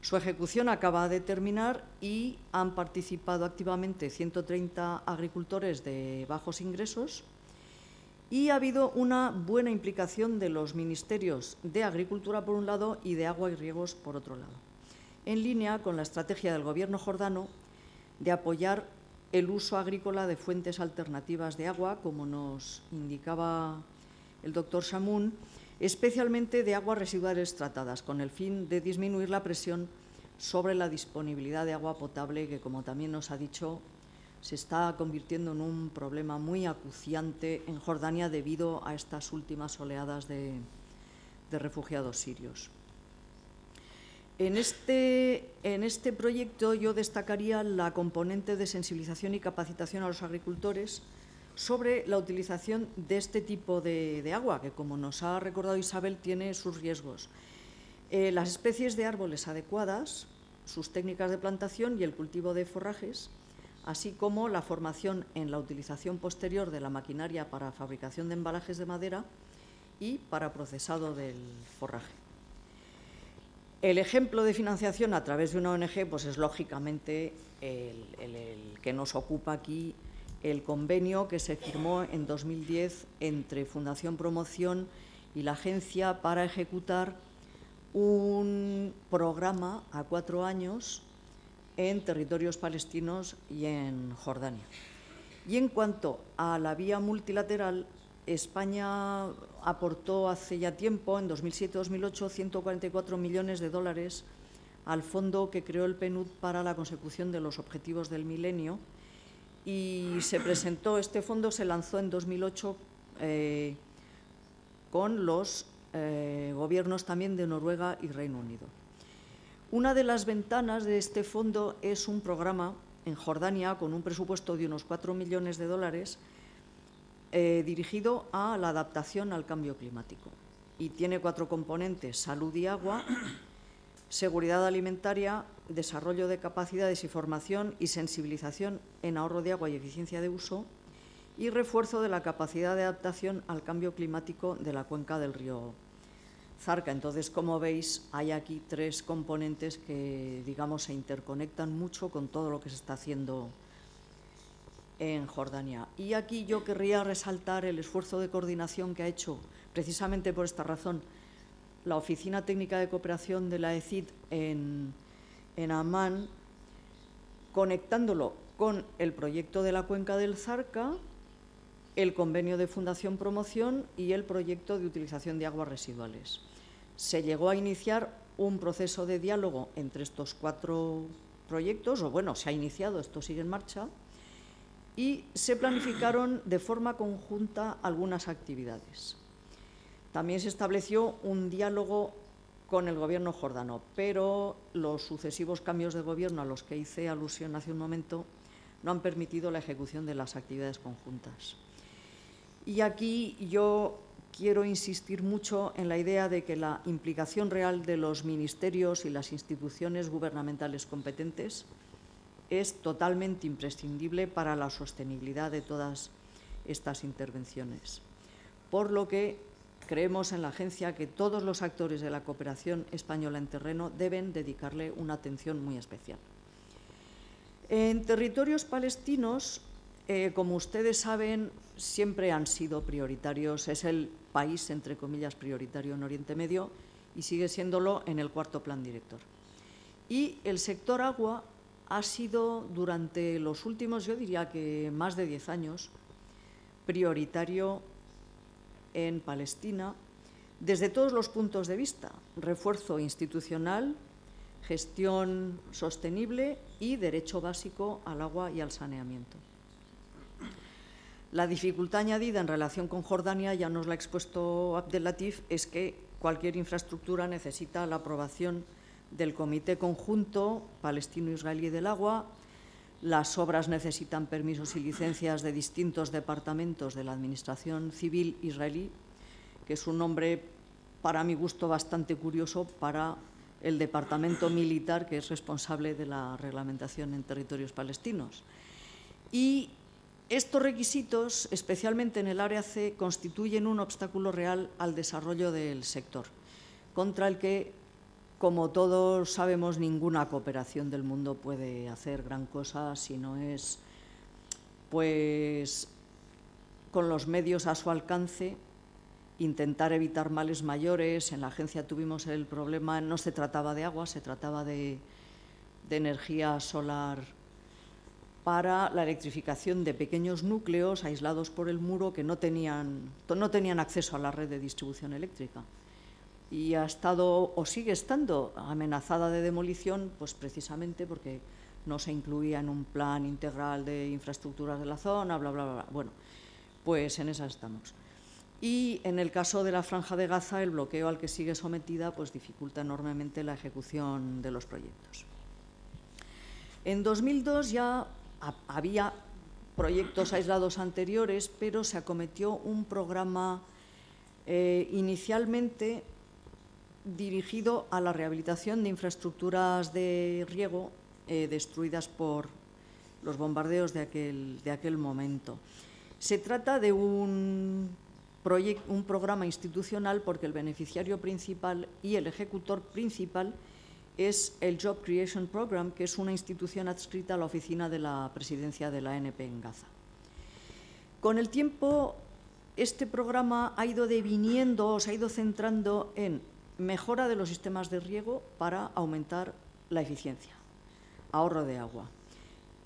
Su ejecución acaba de terminar y han participado activamente 130 agricultores de bajos ingresos y ha habido una buena implicación de los ministerios de Agricultura por un lado y de Agua y Riegos por otro lado, en línea con la estrategia del Gobierno jordano de apoyar el uso agrícola de fuentes alternativas de agua, como nos indicaba el doctor Shamoun, especialmente de aguas residuales tratadas, con el fin de disminuir la presión sobre la disponibilidad de agua potable, que, como también nos ha dicho, se está convirtiendo en un problema muy acuciante en Jordania debido a estas últimas oleadas de refugiados sirios. En este proyecto yo destacaría la componente de sensibilización y capacitación a los agricultores sobre la utilización de este tipo de agua, que, como nos ha recordado Isabel, tiene sus riesgos. Las especies de árboles adecuadas, sus técnicas de plantación y el cultivo de forrajes, así como la formación en la utilización posterior de la maquinaria para fabricación de embalajes de madera y para procesado del forraje. El ejemplo de financiación a través de una ONG pues es lógicamente el que nos ocupa aquí, el convenio que se firmó en 2010 entre Fundación Promoción y la Agencia para ejecutar un programa a 4 años en territorios palestinos y en Jordania. Y en cuanto a la vía multilateral, España aportó hace ya tiempo, en 2007-2008, 144 millones de dólares al fondo que creó el PNUD para la consecución de los objetivos del milenio, y este fondo se lanzó en 2008 con los gobiernos también de Noruega y Reino Unido. Una de las ventanas de este fondo es un programa en Jordania con un presupuesto de unos 4 millones de dólares dirigido a la adaptación al cambio climático. Y tiene 4 componentes: salud y agua, seguridad alimentaria, desarrollo de capacidades y formación y sensibilización en ahorro de agua y eficiencia de uso, y refuerzo de la capacidad de adaptación al cambio climático de la cuenca del río Zarca. Entonces, como veis, hay aquí tres componentes que, digamos, se interconectan mucho con todo lo que se está haciendo en Jordania. Y aquí yo querría resaltar el esfuerzo de coordinación que ha hecho, precisamente por esta razón, la Oficina Técnica de Cooperación de la ECID en Amán, conectándolo con el proyecto de la cuenca del Zarca, el convenio de Fundación Promoción y el proyecto de utilización de aguas residuales. Se llegó a iniciar un proceso de diálogo entre estos cuatro proyectos, o bueno, se ha iniciado, esto sigue en marcha, y se planificaron de forma conjunta algunas actividades. También se estableció un diálogo con el gobierno jordano, pero los sucesivos cambios de gobierno a los que hice alusión hace un momento no han permitido la ejecución de las actividades conjuntas. Y aquí yo quiero insistir mucho en la idea de que la implicación real de los ministerios y las instituciones gubernamentales competentes es totalmente imprescindible para la sostenibilidad de todas estas intervenciones. Por lo que creemos en la agencia que todos los actores de la cooperación española en terreno deben dedicarle una atención muy especial. En territorios palestinos, como ustedes saben, siempre han sido prioritarios. Es el país, entre comillas, prioritario en Oriente Medio y sigue siéndolo en el cuarto plan director. Y el sector agua ha sido durante los últimos, yo diría que más de 10 años, prioritario en Palestina desde todos los puntos de vista: refuerzo institucional, gestión sostenible y derecho básico al agua y al saneamiento. La dificultad añadida en relación con Jordania, ya nos la ha expuesto Abdellatif, es que cualquier infraestructura necesita la aprobación del Comité Conjunto Palestino-Israelí del Agua. Las obras necesitan permisos y licencias de distintos departamentos de la Administración Civil israelí, que es un nombre, para mi gusto, bastante curioso para el departamento militar que es responsable de la reglamentación en territorios palestinos. Y estos requisitos, especialmente en el área C, constituyen un obstáculo real al desarrollo del sector, contra el que, como todos sabemos, ninguna cooperación del mundo puede hacer gran cosa si no es, pues, con los medios a su alcance, intentar evitar males mayores. En la agencia tuvimos el problema, no se trataba de agua, se trataba de energía solar para la electrificación de pequeños núcleos aislados por el muro que no tenían acceso a la red de distribución eléctrica. Y ha estado, o sigue estando, amenazada de demolición, pues precisamente porque no se incluía en un plan integral de infraestructuras de la zona, bla, bla, bla. Bueno, pues en esa estamos. Y en el caso de la Franja de Gaza, el bloqueo al que sigue sometida pues dificulta enormemente la ejecución de los proyectos. En 2002 ya había proyectos aislados anteriores, pero se acometió un programa inicialmente dirigido a la rehabilitación de infraestructuras de riego destruidas por los bombardeos de aquel momento. Se trata de un programa institucional porque el beneficiario principal y el ejecutor principal es el Job Creation Program, que es una institución adscrita a la oficina de la presidencia de la ANP en Gaza. Con el tiempo, este programa ha ido deviniendo, se ha ido centrando en mejora de los sistemas de riego para aumentar la eficiencia, ahorro de agua,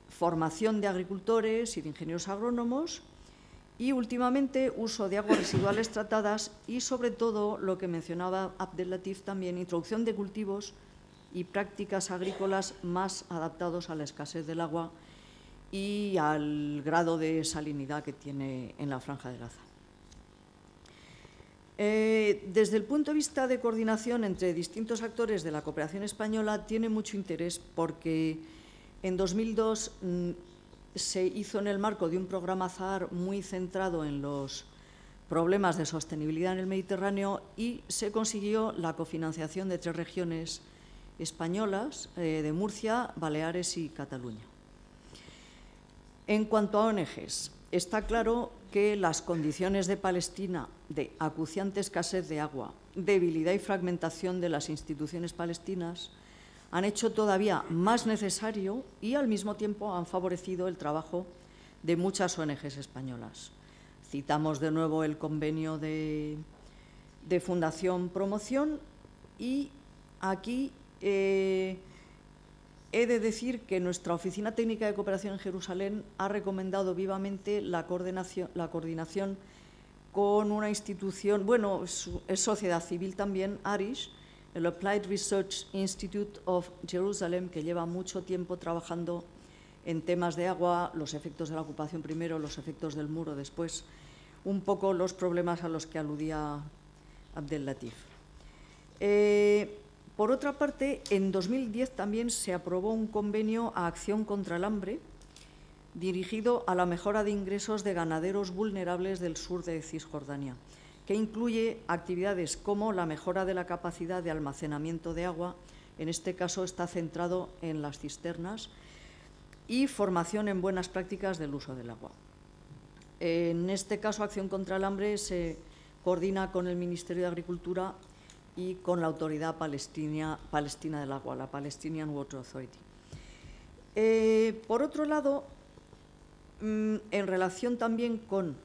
formación de agricultores y de ingenieros agrónomos y, últimamente, uso de aguas residuales tratadas y, sobre todo, lo que mencionaba Abdellatif también, introducción de cultivos y prácticas agrícolas más adaptados a la escasez del agua y al grado de salinidad que tiene en la Franja de Gaza. Desde el punto de vista de coordinación entre distintos actores de la cooperación española, tiene mucho interés porque en 2002 se hizo en el marco de un programa ZAAR muy centrado en los problemas de sostenibilidad en el Mediterráneo y se consiguió la cofinanciación de 3 regiones españolas, de Murcia, Baleares y Cataluña. En cuanto a ONGs, está claro que las condiciones de Palestina de acuciante escasez de agua, debilidad y fragmentación de las instituciones palestinas han hecho todavía más necesario y al mismo tiempo han favorecido el trabajo de muchas ONGs españolas. Citamos de nuevo el convenio de Fundación Promoción y aquí he de decir que nuestra Oficina Técnica de Cooperación en Jerusalén ha recomendado vivamente la coordinación con una institución, bueno, es sociedad civil también, ARISH, el Applied Research Institute of Jerusalem, que lleva mucho tiempo trabajando en temas de agua, los efectos de la ocupación primero, los efectos del muro después, un poco los problemas a los que aludía Abdel Latif. Por otra parte, en 2010 también se aprobó un convenio a acción contra el hambre dirigido a la mejora de ingresos de ganaderos vulnerables del sur de Cisjordania, que incluye actividades como la mejora de la capacidad de almacenamiento de agua, en este caso está centrado en las cisternas, y formación en buenas prácticas del uso del agua. En este caso, Acción contra el Hambre se coordina con el Ministerio de Agricultura y con la Autoridad Palestina del Agua, la Palestinian Water Authority. Por otro lado, en relación también con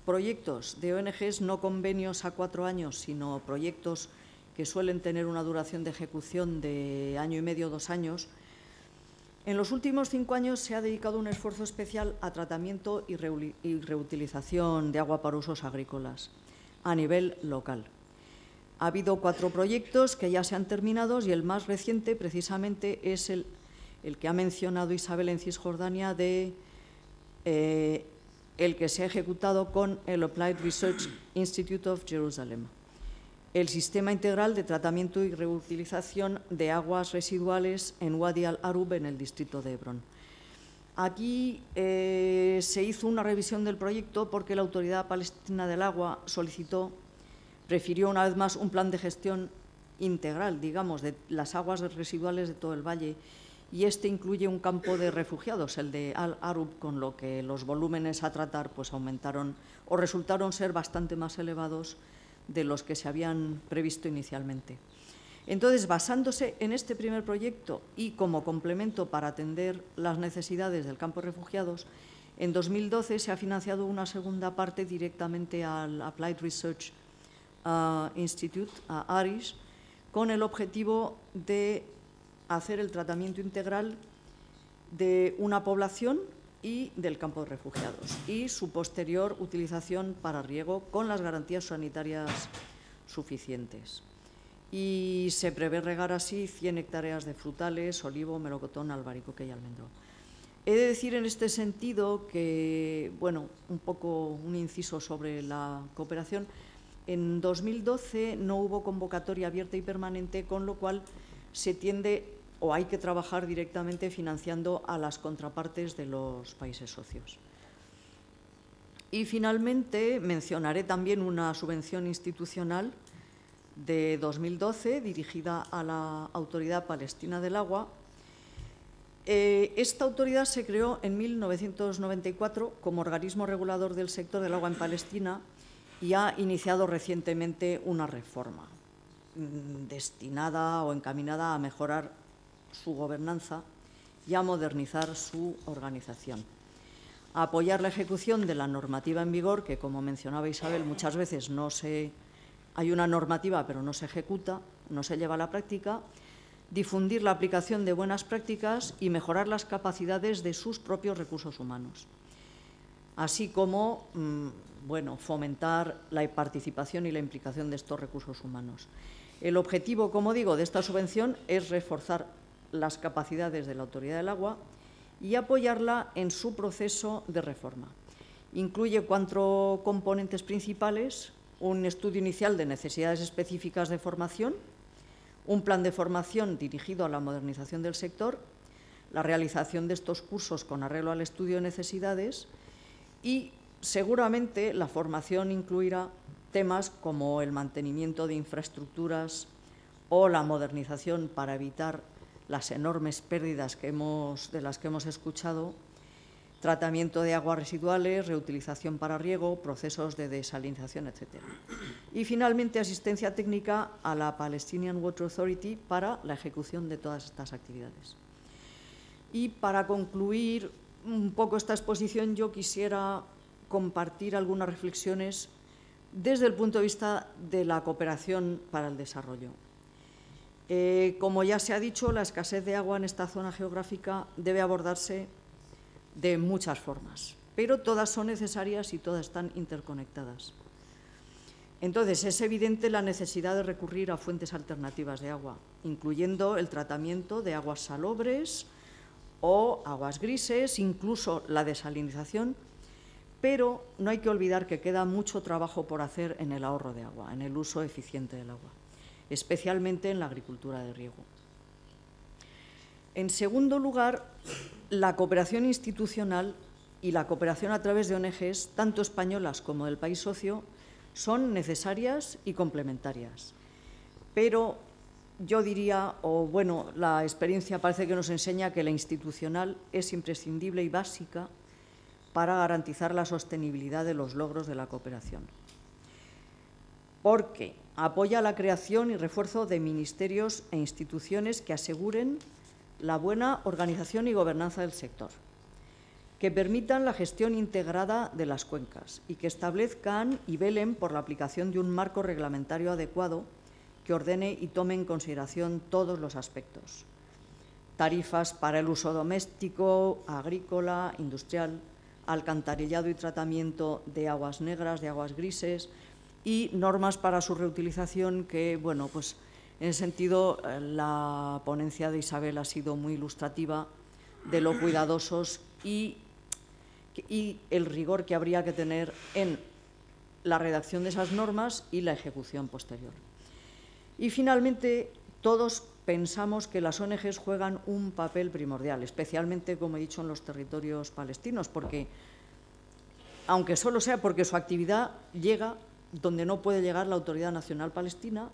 proyectos de ONGs, no convenios a 4 años, sino proyectos que suelen tener una duración de ejecución de año y medio, 2 años, en los últimos 5 años se ha dedicado un esfuerzo especial a tratamiento y reutilización de agua para usos agrícolas a nivel local. Ha habido 4 proyectos que ya se han terminado y el más reciente precisamente es el que ha mencionado Isabel en Cisjordania, el que se ha ejecutado con el Applied Research Institute of Jerusalem, el sistema integral de tratamiento y reutilización de aguas residuales en Wadi al-Arub, en el distrito de Hebrón. Aquí se hizo una revisión del proyecto porque la Autoridad Palestina del Agua prefirió una vez más un plan de gestión integral, digamos, de las aguas residuales de todo el valle, y este incluye un campo de refugiados, el de Al-Arub, con lo que los volúmenes a tratar pues aumentaron o resultaron ser bastante más elevados de los que se habían previsto inicialmente. Entonces, basándose en este primer proyecto y como complemento para atender las necesidades del campo de refugiados, en 2012 se ha financiado una segunda parte directamente al Applied Research Institute, a ARISH, con el objetivo de hacer el tratamiento integral de una población y del campo de refugiados y su posterior utilización para riego con las garantías sanitarias suficientes. Y se prevé regar así 100 hectáreas de frutales, olivo, melocotón, albaricoque y almendro. He de decir en este sentido que, bueno, un poco un inciso sobre la cooperación. En 2012 no hubo convocatoria abierta y permanente, con lo cual se tiende o hay que trabajar directamente financiando a las contrapartes de los países socios. Y finalmente mencionaré también una subvención institucional de 2012 dirigida a la Autoridad Palestina del Agua. Esta autoridad se creó en 1994 como organismo regulador del sector del agua en Palestina y ha iniciado recientemente una reforma destinada o encaminada a mejorar su gobernanza y a modernizar su organización. A apoyar la ejecución de la normativa en vigor, que, como mencionaba Isabel, muchas veces hay una normativa pero no se ejecuta, no se lleva a la práctica, difundir la aplicación de buenas prácticas y mejorar las capacidades de sus propios recursos humanos, así como fomentar la participación y la implicación de estos recursos humanos. El objetivo, como digo, de esta subvención es reforzar las capacidades de la Autoridad del Agua y apoyarla en su proceso de reforma. Incluye 4 componentes principales: un estudio inicial de necesidades específicas de formación, un plan de formación dirigido a la modernización del sector, la realización de estos cursos con arreglo al estudio de necesidades y, seguramente, la formación incluirá temas como el mantenimiento de infraestructuras o la modernización para evitar las enormes pérdidas de las que hemos escuchado, tratamiento de aguas residuales, reutilización para riego, procesos de desalinización, etc. Y finalmente asistencia técnica a la Palestinian Water Authority para la ejecución de todas estas actividades. Y para concluir un poco esta exposición, yo quisiera compartir algunas reflexiones desde el punto de vista de la cooperación para el desarrollo. Como ya se ha dicho, la escasez de agua en esta zona geográfica debe abordarse de muchas formas, pero todas son necesarias y todas están interconectadas. Entonces, es evidente la necesidad de recurrir a fuentes alternativas de agua, incluyendo el tratamiento de aguas salobres o aguas grises, incluso la desalinización, pero no hay que olvidar que queda mucho trabajo por hacer en el ahorro de agua, en el uso eficiente del agua, especialmente en la agricultura de riego. En segundo lugar, la cooperación institucional y la cooperación a través de ONGs, tanto españolas como del país socio, son necesarias y complementarias. Pero yo diría, o bueno, la experiencia parece que nos enseña que la institucional es imprescindible y básica para garantizar la sostenibilidad de los logros de la cooperación. Porque apoya la creación y refuerzo de ministerios e instituciones que aseguren la buena organización y gobernanza del sector, que permitan la gestión integrada de las cuencas y que establezcan y velen por la aplicación de un marco reglamentario adecuado que ordene y tome en consideración todos los aspectos. Tarifas para el uso doméstico, agrícola, industrial, alcantarillado y tratamiento de aguas negras, de aguas grises y normas para su reutilización que, bueno, pues en ese sentido la ponencia de Isabel ha sido muy ilustrativa de lo cuidadosos y el rigor que habría que tener en la redacción de esas normas y la ejecución posterior. Y finalmente, todos pensamos que las ONGs juegan un papel primordial, especialmente, como he dicho, en los territorios palestinos, porque, aunque solo sea porque su actividad llega donde no puede llegar la Autoridad Nacional Palestina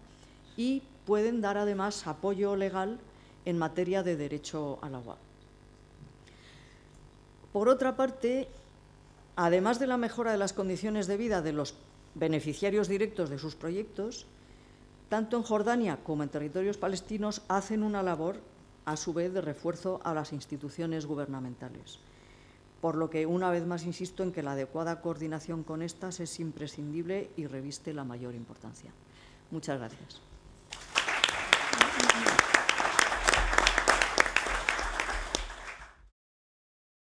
y pueden dar además apoyo legal en materia de derecho al agua. Por otra parte, además de la mejora de las condiciones de vida de los beneficiarios directos de sus proyectos, tanto en Jordania como en territorios palestinos hacen una labor, a su vez, de refuerzo a las instituciones gubernamentales. Por lo que, una vez más, insisto en que la adecuada coordinación con estas es imprescindible y reviste la mayor importancia. Muchas gracias.